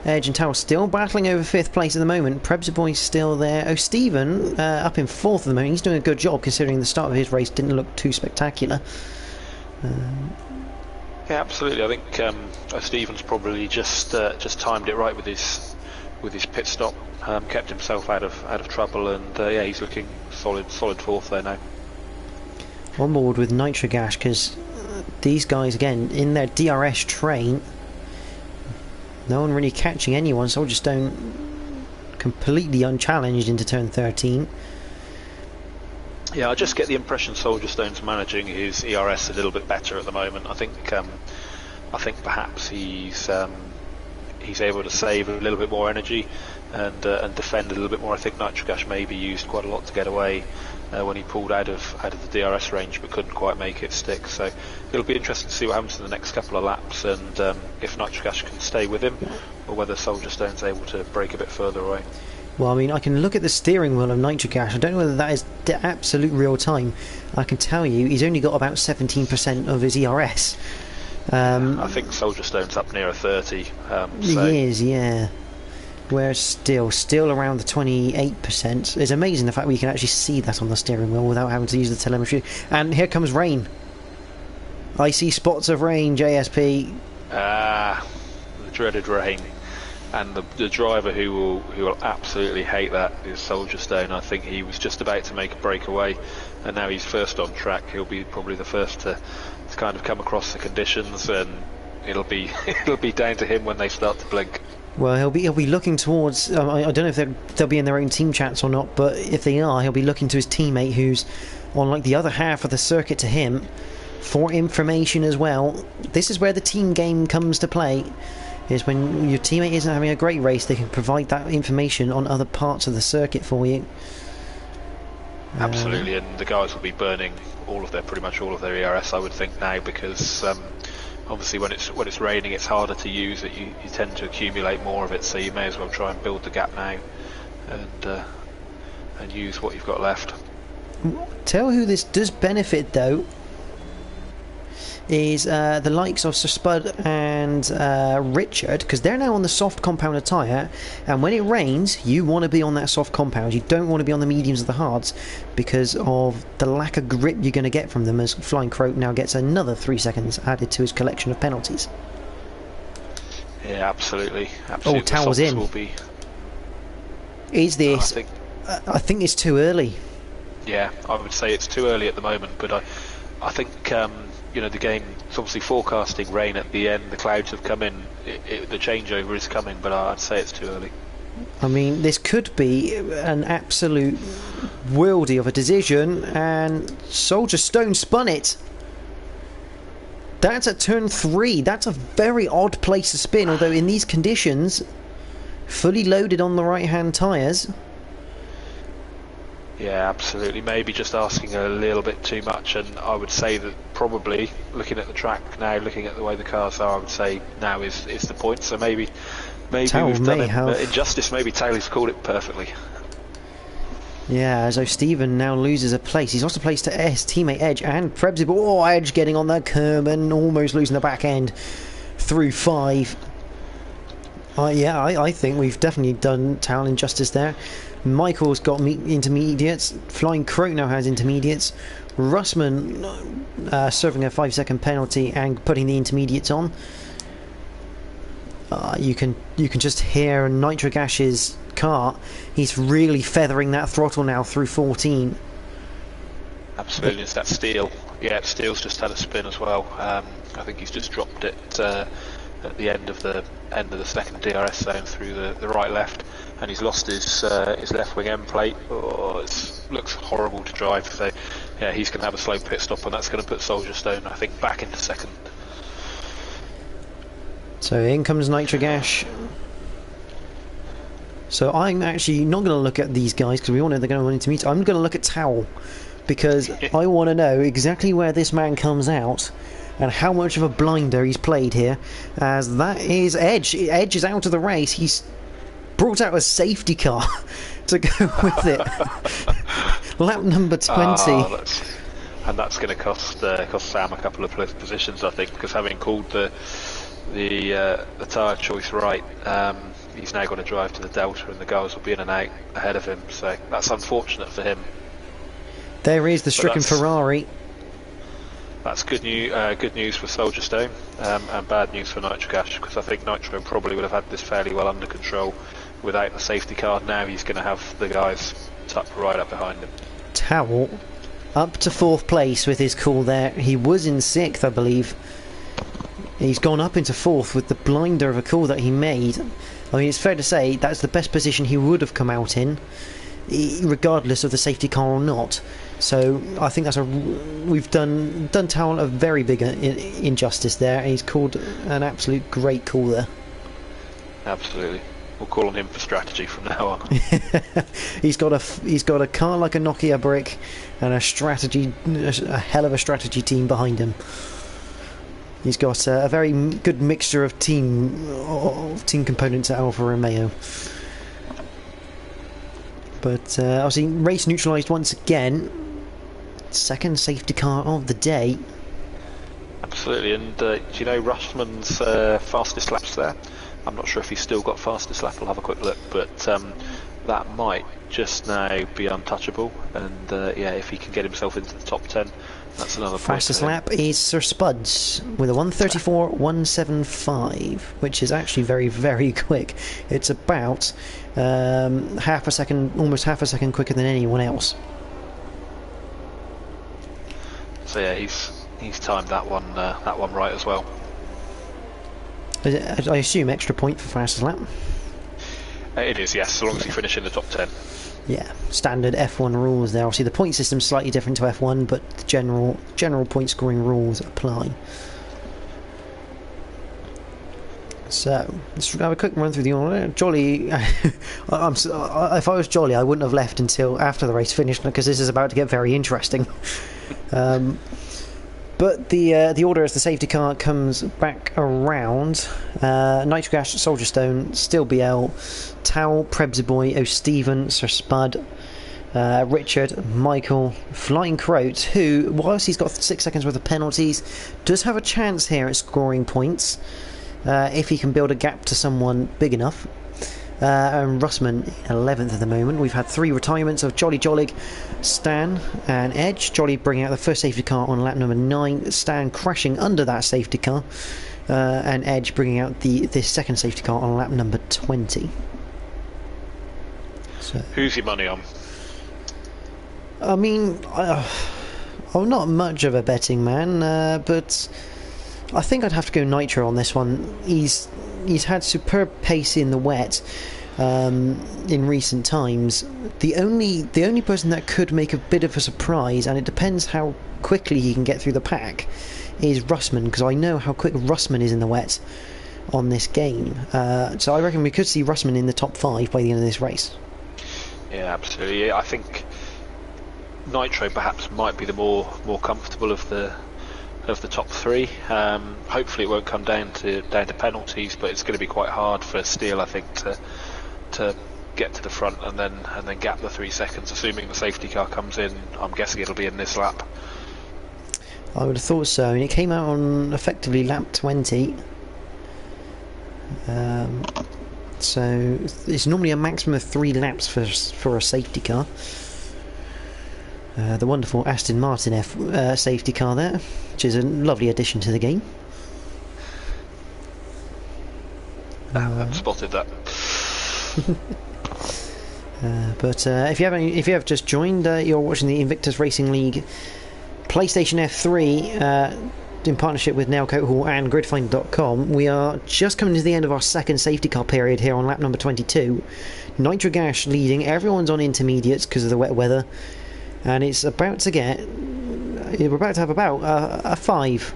Edge and Towel still battling over 5th place at the moment. Prebsboy's still there. Oh, Stephen up in 4th at the moment. He's doing a good job considering the start of his race didn't look too spectacular. Yeah, absolutely. I think Stephen's probably just timed it right with his pit stop, kept himself out of trouble, and yeah, he's looking solid 4th there now. On board with Nitrogash, because these guys again in their DRS train. No one really catching anyone. Soldier Stone completely unchallenged into turn 13. Yeah, I just get the impression Soldier Stone's managing his ERS a little bit better at the moment. I think perhaps he's able to save a little bit more energy and defend a little bit more. I think Nitrogash maybe used quite a lot to get away when he pulled out of the DRS range, but couldn't quite make it stick. So it'll be interesting to see what happens in the next couple of laps, and if Nitrogash can stay with him, or whether Soldier Stone's able to break a bit further away. Well, I mean, I can look at the steering wheel of Nitrogash. I don't know whether that is the absolute real time. I can tell you he's only got about 17% of his ERS. I think Soldier Stone's up near a 30. He is, yeah. Whereas still around the 28%. It's amazing the fact we can actually see that on the steering wheel without having to use the telemetry. And here comes rain. I see spots of rain, JSP. The dreaded rain. And the driver who will absolutely hate that is Soldier Stone. I think he was just about to make a breakaway, and now he's first on track. He'll be probably the first to kind of come across the conditions, and it'll be down to him when they start to blink. Well, he'll be looking towards. I don't know if they'll be in their own team chats or not, but if they are, he'll be looking to his teammate who's on like the other half of the circuit to him for information as well. This is where the team game comes to play. Is when your teammate isn't having a great race, they can provide that information on other parts of the circuit for you. Absolutely, and the guys will be burning pretty much all of their ERS, I would think, now, because obviously when it's raining, it's harder to use it. You tend to accumulate more of it, so you may as well try and build the gap now, and use what you've got left. Tell who this does benefit though is the likes of Sir Spud and Richard, because they're now on the soft compound tyre, and when it rains you want to be on that soft compound. You don't want to be on the mediums or the hards because of the lack of grip you're going to get from them, as Flying Croak now gets another 3 seconds added to his collection of penalties. Yeah, absolutely. Oh, Towel's in. Is this... I think it's too early. Yeah, I would say it's too early at the moment, but I think the game is obviously forecasting rain at the end. The clouds have come in. The changeover is coming, but I'd say it's too early. I mean, this could be an absolute worldie of a decision, and Soldier Stone spun it. That's at turn 3. That's a very odd place to spin, although in these conditions, fully loaded on the right-hand tyres. Yeah, absolutely. Maybe just asking a little bit too much, and I would say that probably looking at the track now, looking at the way the cars are, I would say now is the point. So maybe we've done him injustice. Maybe Taylor's called it perfectly. Yeah, so Stephen now loses a place. He's lost a place to his teammate Edge and Prebsy, but Edge getting on that curb and almost losing the back end through 5. I think we've definitely done Tal injustice there. Michael's got intermediates. Flying Croak now has intermediates. Russman serving a 5-second penalty and putting the intermediates on. You can just hear Nitrogash's car. He's really feathering that throttle now through 14. Absolutely, it's that Steel. Yeah, Steel's just had a spin as well. I think he's just dropped it at the end of the second DRS zone through the right-left, and he's lost his left wing end plate. It looks horrible to drive. So yeah, he's going to have a slow pit stop, and that's going to put Soldier Stone, I think, back into second. So in comes Nitrogash. So I'm actually not going to look at these guys because we all know they're going to run into me. I'm going to look at Towel because I want to know exactly where this man comes out and how much of a blinder he's played here. As that is Edge. Edge is out of the race. He's brought out a safety car to go with it. Lap number 20. And that's going to cost Sam a couple of positions, I think, because having called the tyre choice right, he's now going to drive to the Delta, and the guys will be in and out ahead of him. So that's unfortunate for him. There is the stricken Ferrari. That's good news for Soldier Stone, and bad news for Nitrogash, because I think Nitro probably would have had this fairly well under control without the safety car. Now he's going to have the guys tucked right up behind him. Towel up to 4th place with his call there. He was in 6th, I believe. He's gone up into 4th with the blinder of a call that he made. I mean, it's fair to say that's the best position he would have come out in, regardless of the safety car or not. So I think we've done Towel a very big injustice there. He's called an absolute great call there. Absolutely. We'll call on him for strategy from now on. He's got a car like a Nokia brick, and a hell of a strategy team behind him. He's got a very good mixture of team components at Alfa Romeo. But obviously, race neutralised once again. Second safety car of the day. Absolutely, and do you know Russman's fastest laps there? I'm not sure if he's still got fastest lap. I'll have a quick look, but that might just now be untouchable. And yeah, if he can get himself into the top 10, that's another point. Fastest lap is Sir Spuds with a 1:34.175, which is actually very, very quick. It's about half a second, almost half a second quicker than anyone else. So yeah, he's timed that one right as well. I assume extra point for fastest lap. It is, yes, as long as you finish in the top 10. Yeah, standard F1 rules there. Obviously the point system's slightly different to F1, but the general point scoring rules apply. So let's have a quick run through the order. Jolly, if I was Jolly, I wouldn't have left until after the race finished, because this is about to get very interesting. But the order as the safety car comes back around: Nitrogash, Soldier Stone, Still BL, Towel, Prebsboy, O'Stephen, Sir Spud, Richard, Michael, Flying Croat, who, whilst he's got 6 seconds worth of penalties, does have a chance here at scoring points if he can build a gap to someone big enough. And Russman 11th at the moment. We've had 3 retirements of Jolly Jollig, Stan and Edge. Jolly bringing out the first safety car on lap number 9, Stan crashing under that safety car, and Edge bringing out this second safety car on lap number 20. So, who's your money on? I mean, I'm not much of a betting man, but I think I'd have to go Nitro on this one. He's had superb pace in the wet in recent times. The only person that could make a bit of a surprise, and it depends how quickly he can get through the pack, is Russman, because I know how quick Russman is in the wet on this game. So I reckon we could see Russman in the top 5 by the end of this race. Yeah, absolutely. Yeah, I think Nitro perhaps might be the more comfortable of the top 3. Hopefully it won't come down to penalties, but it's going to be quite hard for Steele, I think, to get to the front and then gap the 3 seconds, assuming the safety car comes in. I'm guessing it'll be in this lap. I would have thought so, and it came out on effectively lap 20. So it's normally a maximum of 3 laps for a safety car. The wonderful Aston Martin safety car there, which is a lovely addition to the game. I've spotted that. But if you have just joined, you're watching the Invictus Racing League PlayStation F3 in partnership with Nailcoat Hall and Gridfinder.com. We are just coming to the end of our second safety car period here on lap number 22. Nitrogash leading. Everyone's on intermediates because of the wet weather. and it's about to get. We're about to have about a five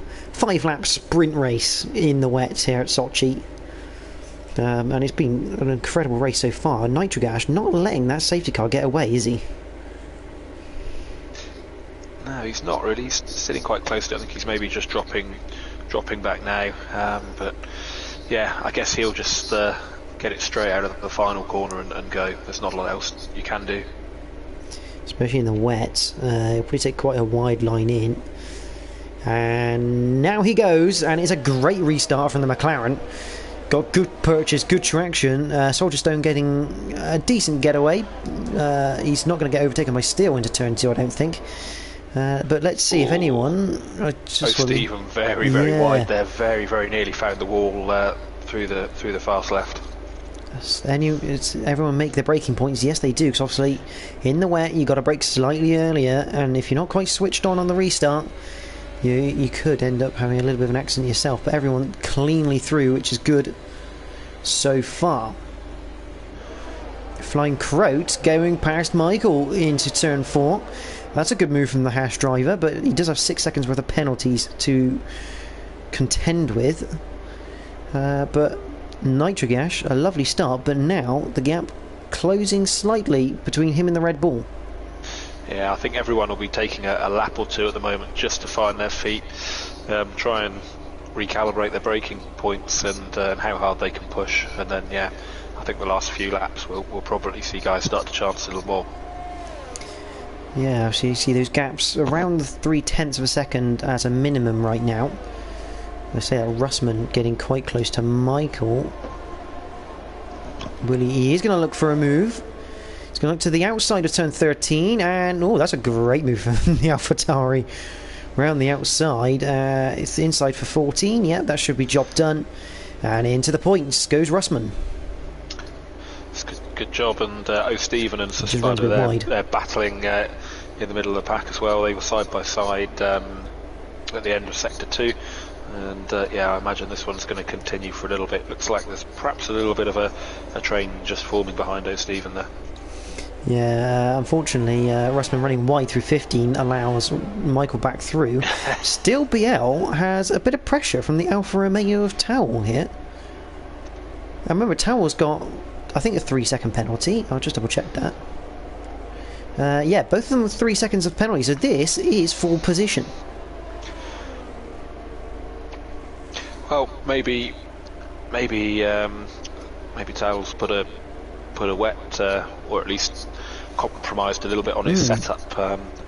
lap sprint race in the wet here at Sochi. And it's been an incredible race so far. Nitrogash not letting that safety car get away, is he? No, he's not really. He's sitting quite close to it. I think he's maybe just dropping back now. But yeah, I guess he'll just get it straight out of the final corner and go. There's not a lot else you can do. Especially in the wet. He'll probably take quite a wide line in. And now he goes, and it's a great restart from the McLaren. Got good purchase, good traction. Soldierstone getting a decent getaway. He's not going to get overtaken by Steele into turn 2, I don't think. But let's see if anyone. Stephen, very wide there. Very nearly found the wall through the fast left. Everyone make their braking points. Yes, they do. Because obviously, in the wet, you got to brake slightly earlier, and if you're not quite switched on the restart, you could end up having a little bit of an accident yourself. But everyone cleanly through, which is good so far. Flying Croat going past Michael into turn 4. That's a good move from the Hash driver, but he does have 6 seconds worth of penalties to contend with. But Nitrogash, a lovely start, but now the gap closing slightly between him and the Red Bull. Yeah, I think everyone will be taking a lap or two at the moment just to find their feet, try and recalibrate their braking points and how hard they can push, and then yeah, I think the last few laps we'll probably see guys start to chance a little more. Yeah, so you see those gaps around 0.3 of a second as a minimum right now. I say that Russman getting quite close to Michael. He is going to look for a move. He's going to look to the outside of turn 13, and oh, that's a great move from the AlphaTauri. Round the outside, it's the inside for 14. Yep, that should be job done. And into the points goes Russman. It's good job, and O'Stephen and Suspud they're battling in the middle of the pack as well. They were side by side at the end of sector 2. And yeah, I imagine this one's going to continue for a little bit. Looks like there's perhaps a little bit of a train just forming behind O'Stephen there. Yeah, unfortunately, Russman running wide through 15 allows Michael back through. Still, BL has a bit of pressure from the Alfa Romeo of Towel here. I remember Towel's got, I think, a 3-second penalty. I'll just double check that. Yeah, both of them with 3 seconds of penalty, so this is full position. Well, maybe Towel's put a wet, or at least compromised a little bit on his setup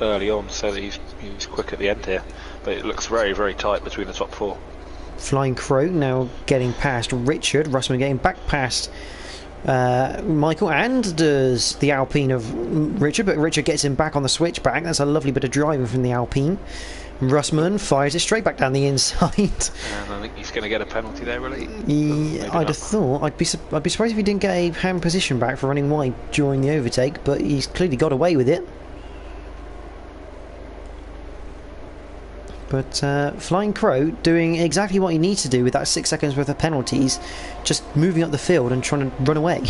early on, so that he's quick at the end here. But it looks very tight between the top 4. Flying Crow now getting past Richard. Russman getting back past Michael, and does the Alpine of Richard, but Richard gets him back on the switchback. That's a lovely bit of driving from the Alpine. Russman fires it straight back down the inside. And I think he's going to get a penalty there, really. I'd have thought. I'd be surprised if he didn't get a hand position back for running wide during the overtake, but he's clearly got away with it. But Flying Crow doing exactly what he needs to do with that 6 seconds worth of penalties, just moving up the field and trying to run away.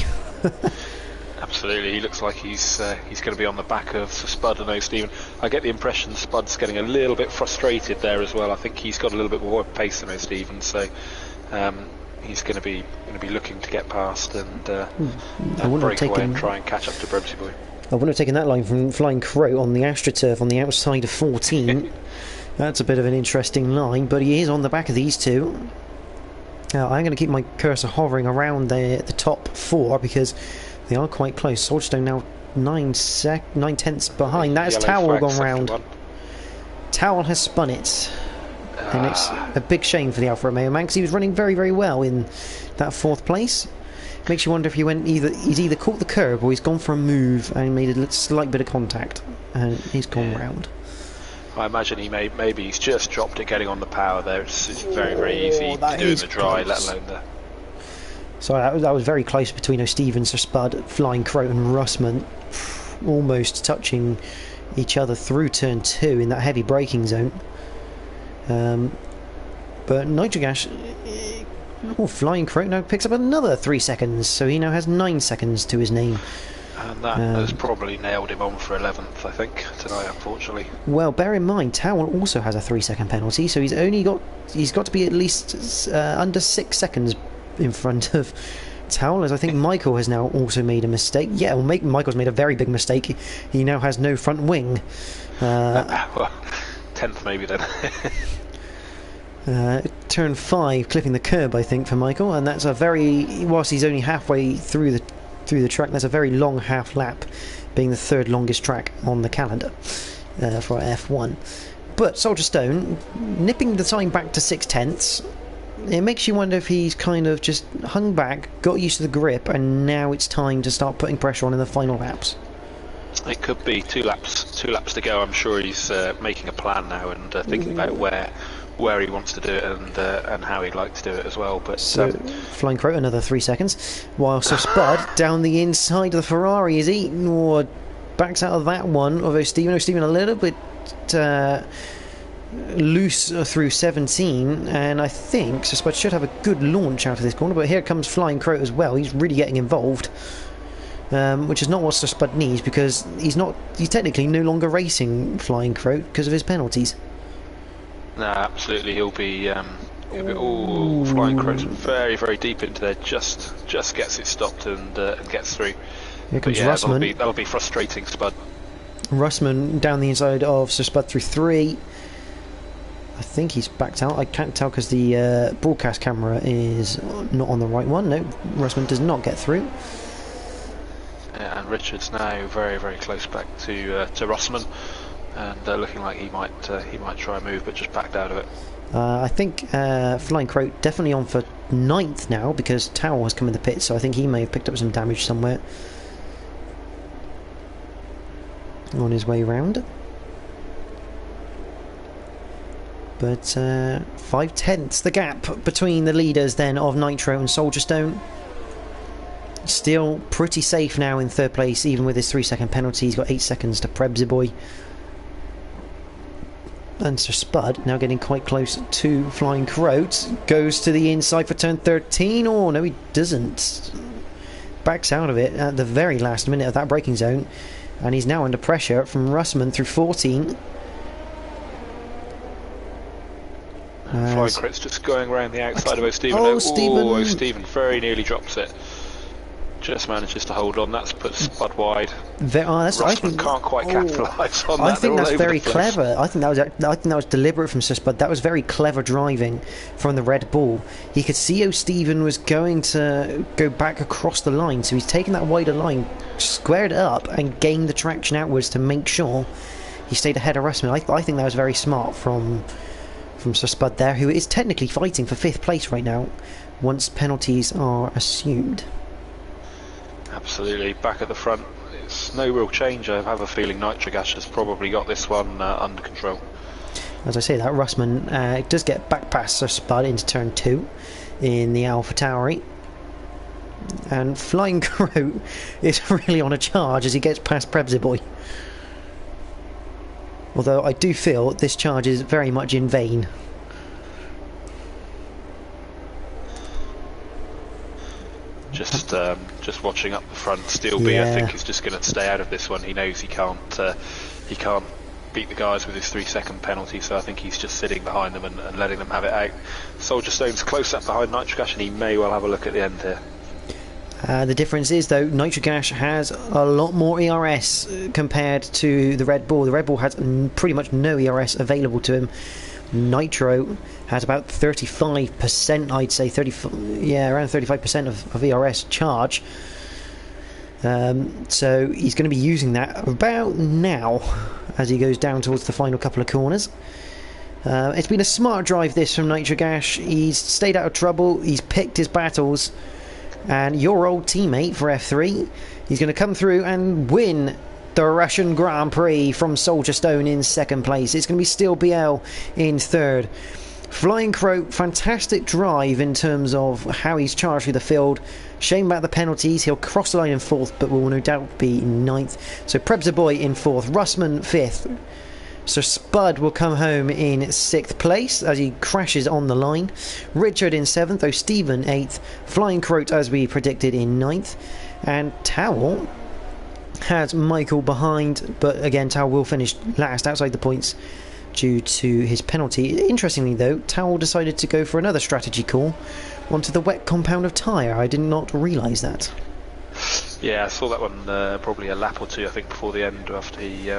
Absolutely, he looks like he's going to be on the back of Spud and O'Stephen. I get the impression Spud's getting a little bit frustrated there as well. I think he's got a little bit more pace than O'Stephen, so he's going to be looking to get past and break away and try and catch up to Bremsy Boy. I wouldn't have taken that line from Flying Crow on the AstroTurf on the outside of 14. That's a bit of an interesting line, but he is on the back of these two. Now, I'm going to keep my cursor hovering around the top 4 because they are quite close. Soldierstone now 9 tenths behind. That's Towel gone round. Towel has spun it. And it's a big shame for the Alfa Romeo man because he was running very well in that 4th place. Makes you wonder if he's either caught the curb or he's gone for a move and made a slight bit of contact and he's gone round. I imagine maybe he's just dropped it getting on the power there. It's very easy to do in the dry, let alone the... So that was very close between O'Stephen, Sir Spud, Flying Crow and Russman, almost touching each other through turn 2 in that heavy braking zone. But Nitrogash, Flying Crow now picks up another 3 seconds, so he now has 9 seconds to his name. And that has probably nailed him on for 11th, I think, tonight, unfortunately. Well, bear in mind, Towel also has a 3-second penalty, so he's got to be at least under 6 seconds in front of Towel, as I think Michael has now also made a mistake. Yeah, well, Michael's made a very big mistake. He now has no front wing. Well, 10th maybe then. Turn 5, clipping the curb, I think, for Michael, and that's a very, whilst he's only halfway through the track, that's a very long half lap, being the third longest track on the calendar for F1. But Soldier Stone, nipping the time back to 6/10, it makes you wonder if he's kind of just hung back, got used to the grip, and now it's time to start putting pressure on in the final laps. It could be two laps to go. I'm sure he's making a plan now and thinking about where he wants to do it and how he'd like to do it as well. But so Flying Crow another 3 seconds, while Sir Spud down the inside of the Ferrari is eaten or backs out of that one. Although Stephen a little bit loose through 17, and I think Sir Spud should have a good launch out of this corner. But here comes Flying Crow as well. He's really getting involved. Which is not what Sir Spud needs, because he's technically no longer racing Flying Crow because of his penalties. No, absolutely. He'll be Flying Crow's very, very deep into there. Just gets it stopped and gets through. Here comes Russman. That'll be frustrating, Spud. Russman down the inside of Sir Spud through 3. I think he's backed out. I can't tell because the broadcast camera is not on the right one. No, Russman does not get through. Yeah, and Richard's now very, very close back to Russman, and looking like he might try and move, but just backed out of it. I think Flying Crow definitely on for 9th now, because Towel has come in the pits, so I think he may have picked up some damage somewhere on his way round. But 5/10 the gap between the leaders then of Nitro and Soldier Stone. Still pretty safe now in 3rd place, even with his 3-second penalty. He's got 8 seconds to Prebzy. And Sir Spud now getting quite close to Flying Crow. Goes to the inside for turn 13. Oh, no, he doesn't. Backs out of it at the very last minute of that braking zone. And he's now under pressure from Russman through 14. Flying Crow's just going around the outside of O'Stephen. Stephen. O'Stephen very nearly drops it. Just manages to hold on. That's put Spud wide. Russman can't quite capitalise on that. I think that's very clever. I think that was deliberate from Sir Spud. That was very clever driving from the Red Bull. He could see O'Stephen was going to go back across the line, so he's taken that wider line, squared it up, and gained the traction outwards to make sure he stayed ahead of Russman. I think that was very smart from Sir Spud there, who is technically fighting for 5th place right now, once penalties are assumed. Absolutely, back at the front. It's no real change. I have a feeling Nitrogash has probably got this one under control. As I say that, Russman does get back past Sir Spud into turn 2 in the Alpha Tauri. And Flying Crow is really on a charge as he gets past Prebzy. Although I do feel this charge is very much in vain. Just watching up the front. Steelby, I think, is just going to stay out of this one. He knows he can't beat the guys with his 3-second penalty, so I think he's just sitting behind them and letting them have it out. Soldier Stone's close up behind Nitrogash, and he may well have a look at the end here. The difference is, though, Nitrogash has a lot more ERS compared to the Red Bull. The Red Bull has pretty much no ERS available to him. Nitro has about 35%, I'd say, around 35% of ERS charge. So he's going to be using that about now as he goes down towards the final couple of corners. It's been a smart drive this from Nitrogash. He's stayed out of trouble, he's picked his battles, and your old teammate for F3, he's going to come through and win the Russian Grand Prix from Soldier Stone in 2nd place. It's going to be Steel BL in 3rd. Flying Crow, fantastic drive in terms of how he's charged through the field. Shame about the penalties. He'll cross the line in 4th, but will no doubt be in 9th. So Prebzy in 4th, Russman 5th. So Spud will come home in 6th place as he crashes on the line. Richard in 7th, O'Stephen 8th. Flying Crow, as we predicted, in 9th. And Towel has Michael behind, but again, Tao will finish last outside the points due to his penalty. Interestingly though, Tao decided to go for another strategy call onto the wet compound of tyre. I did not realise that. Yeah, I saw that one probably a lap or two, I think, before the end after he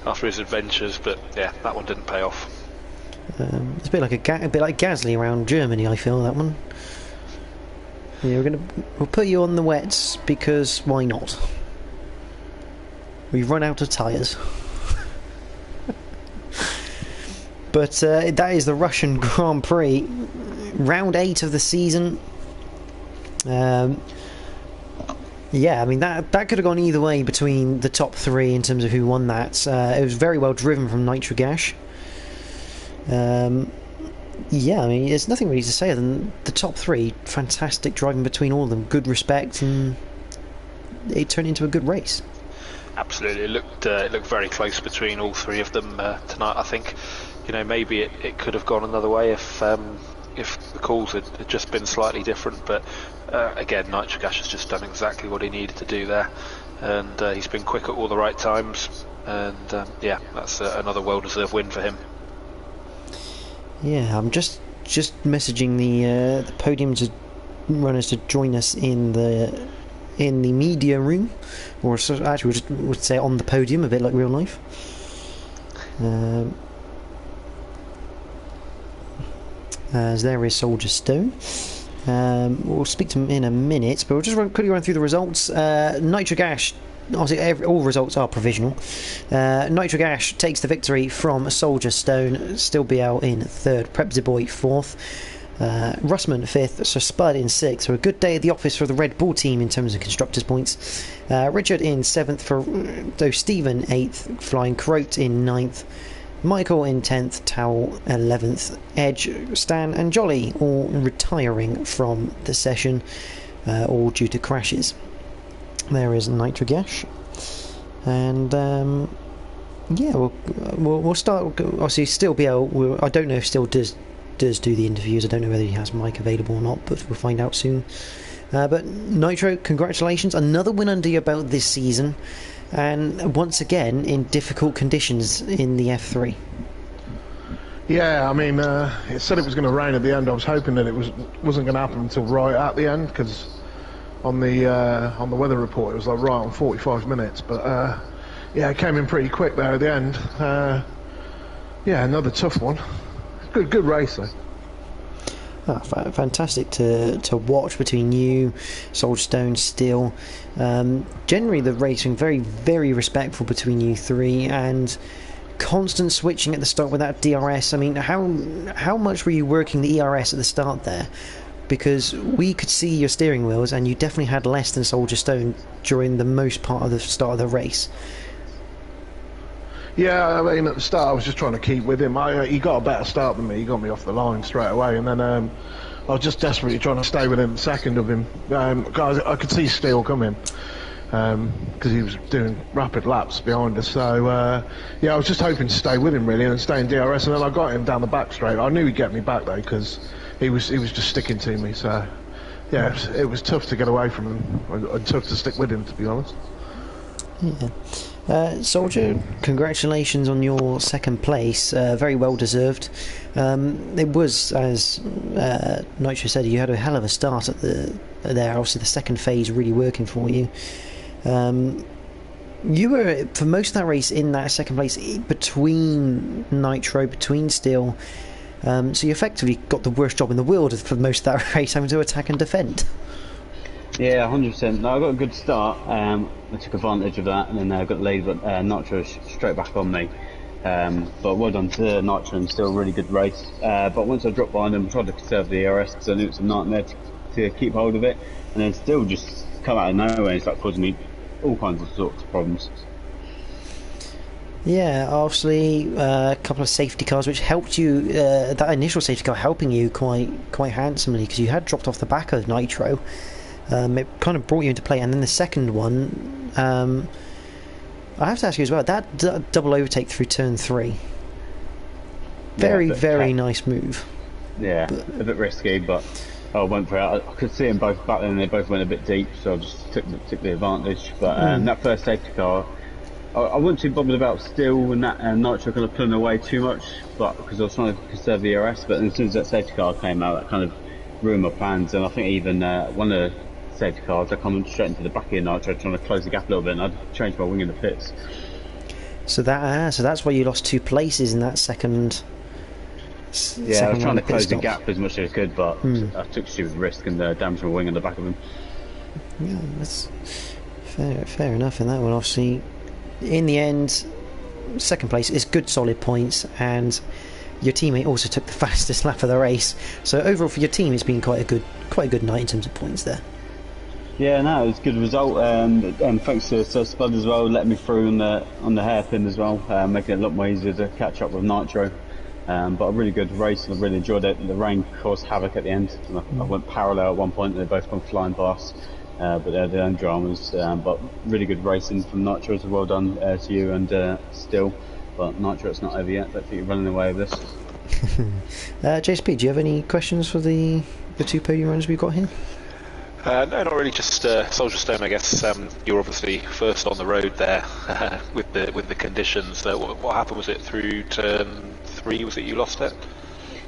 after his adventures, but yeah, that one didn't pay off. It's a bit like Gasly around Germany. I feel that one. Yeah, we'll put you on the wets because why not? We've run out of tyres. But that is the Russian Grand Prix, round 8 of the season. Yeah, I mean that could have gone either way between the top 3 in terms of who won that. It was very well driven from Nitrogash. Yeah, I mean there's nothing really to say other than the top 3, fantastic driving between all of them, good respect, and it turned into a good race. Absolutely, it looked very close between all 3 of them tonight. I think, you know, maybe it could have gone another way if the calls had just been slightly different, but again, Nitrogash has just done exactly what he needed to do there, and he's been quick at all the right times, and yeah, that's another well-deserved win for him. Yeah, I'm just messaging the podium runners to join us in the media room, or actually we'd say on the podium, a bit like real life. As there is Soldier Stone. We'll speak to him in a minute, but we'll just quickly run through the results. Nitrogash, obviously all results are provisional. Nitrogash takes the victory from Soldier Stone, Still BL in 3rd, Prepziboy 4th, Russman 5th, Sir Spud in 6th. So a good day at the office for the Red Bull team in terms of constructors points. Richard in 7th, though Stephen 8th, Flying Croat in 9th, Michael in 10th, Towel 11th, Edge, Stan and Jolly all retiring from the session, all due to crashes. There is Nitrogash, and yeah, we'll start. Obviously, Still BL. I don't know if Still does do the interviews. I don't know whether he has Mike available or not, but we'll find out soon. But Nitro, congratulations, another win under your belt this season. And once again in difficult conditions in the F3. Yeah, I mean, it said it was going to rain at the end. I was hoping that it wasn't going to happen until right at the end, because on the weather report it was like right on 45 minutes. But yeah, it came in pretty quick there at the end. Yeah, another tough one. Good race though. Fantastic to watch between you, Soldier Stone, Still. Generally the racing very, very respectful between you 3, and constant switching at the start with that DRS. I mean, how much were you working the ERS at the start there? Because we could see your steering wheels, and you definitely had less than Soldier Stone during the most part of the start of the race. Yeah, I mean, at the start I was just trying to keep with him. He got a better start than me. He got me off the line straight away, and then I was just desperately trying to stay within a second of him. I could see Steele coming, because he was doing rapid laps behind us. So yeah, I was just hoping to stay with him really and stay in DRS, and then I got him down the back straight. I knew he'd get me back though, because he was just sticking to me. So yeah, it was tough to get away from him, and tough to stick with him, to be honest. Yeah. Soldier, congratulations on your 2nd place, very well deserved. It was, as Nitro said, you had a hell of a start at there. Obviously the second phase really working for you. You were, for most of that race, in that 2nd place between Nitro, between Steel, so you effectively got the worst job in the world for most of that race, having to attack and defend. Yeah, 100%. No, I got a good start. I took advantage of that, and then I got laid, but Nitro straight back on me. But well done to Nitro, and still a really good race. But once I dropped behind him, I tried to conserve the ERS because I knew it was a nightmare to keep hold of it, and then still just come out of nowhere and start causing me all kinds of sorts of problems. Yeah, obviously a couple of safety cars which helped you, that initial safety car helping you quite handsomely, because you had dropped off the back of Nitro. It kind of brought you into play, and then the second one, I have to ask you as well, that double overtake through turn 3, very nice move. Yeah, a bit risky, but I went for it. I could see them both back then, and they both went a bit deep, so I just took the advantage. But that first safety car, I wasn't too bothered about steel and that nitro kind of pulling away too much, but because I was trying to conserve the ERS. But as soon as that safety car came out, that kind of ruined my plans. And I think even one of the safety cars, I come straight into the back of the nitro, trying to close the gap a little bit, and I'd changed my wing in the pits. So that's why you lost 2 places in that second. Yeah, I was trying to close the gap as much as I could, but I took a stupid risk and damaged my wing on the back of him. Yeah, that's fair enough in that one. Obviously, in the end, second place is good, solid points, and your teammate also took the fastest lap of the race. So overall, for your team, it's been quite a good night in terms of points there. Yeah, no, it was a good result, and thanks to Sir Spud as well, letting me through on the hairpin as well, making it a lot more easier to catch up with Nitro. But a really good race, and I really enjoyed it. The rain caused havoc at the end. I went parallel at one point, and they both went flying past. But they had their own dramas. But really good racing from Nitro, so well done to you and Still. But Nitro, it's not over yet. I don't think you're running away with this. JSP, do you have any questions for the 2 podium runners we've got here? No, not really. Just Soldier Stone, I guess. You were obviously first on the road there with the conditions. What happened? Was it through turn 3? Was it you lost it?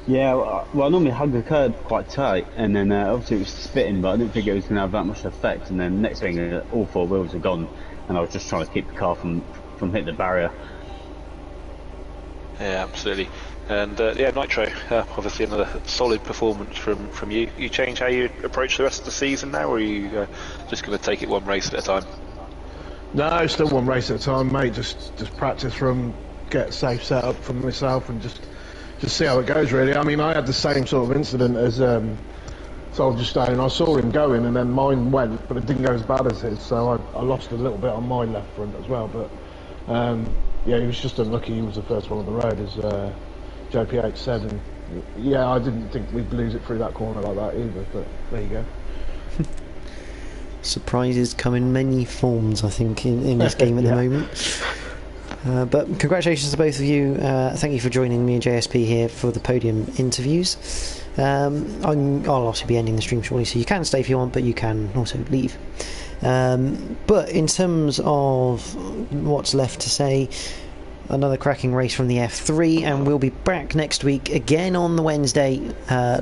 Yeah, well, I normally hug the curb quite tight, and then obviously it was spitting, but I didn't think it was going to have that much effect. And then next thing, all 4 wheels are gone, and I was just trying to keep the car from hitting the barrier. Yeah, absolutely. And Nitro, obviously another solid performance from you. You change how you approach the rest of the season now, or are you just going to take it one race at a time? No, still one race at a time, mate. Just practice from, get safe set up for myself, and just see how it goes, really. I mean, I had the same sort of incident as Soldier Stone. I saw him going, and then mine went, but it didn't go as bad as his, so I lost a little bit on my left front as well. But yeah, he was just unlucky. He was the first one on the road, as JP8 said, and yeah, I didn't think we'd lose it through that corner like that either, but there you go. Surprises come in many forms, I think, in this game at the moment. But congratulations to both of you. Thank you for joining me and JSP here for the podium interviews. I'll also be ending the stream shortly, so you can stay if you want, but you can also leave. But in terms of what's left to say, another cracking race from the F3, and we'll be back next week again on the Wednesday,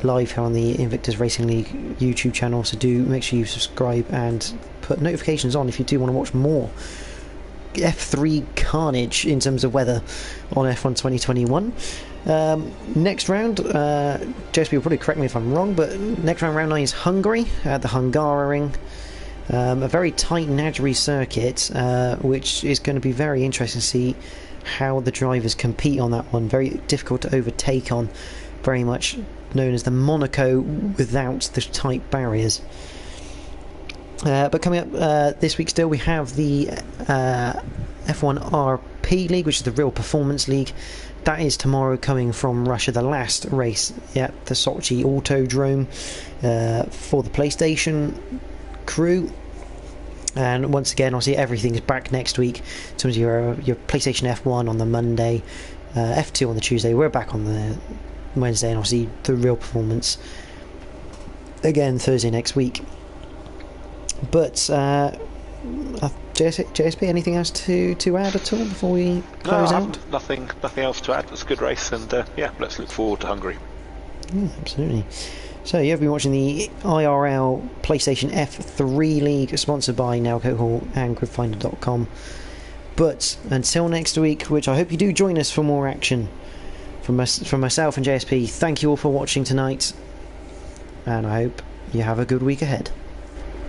live here on the Invictus Racing League YouTube channel. So do make sure you subscribe and put notifications on if you do want to watch more F3 carnage in terms of weather on F1 2021. Next round, JSP will probably correct me if I'm wrong, but next round 9 is Hungary at the Hungaroring. A very tight Nadgery circuit, which is going to be very interesting to see how the drivers compete on that one. Very difficult to overtake on, very much known as the Monaco without the tight barriers. But coming up this week still, we have the F1 RP League, which is the Real Performance League. That is tomorrow, coming from Russia, the last race at the Sochi Autodrome for the PlayStation crew. And once again, obviously everything's back next week in terms of your PlayStation F1 on the Monday, F2 on the Tuesday. We're back on the Wednesday, and obviously the Real Performance again Thursday next week. But JSP, anything else to add at all before we close out? Nothing else to add. It's a good race, and let's look forward to Hungary. Yeah, absolutely. So you've been watching the IRL PlayStation F3 League, sponsored by Nailcoat Hall and GridFinder.com. But until next week, which I hope you do join us for more action from myself and JSP, thank you all for watching tonight, and I hope you have a good week ahead.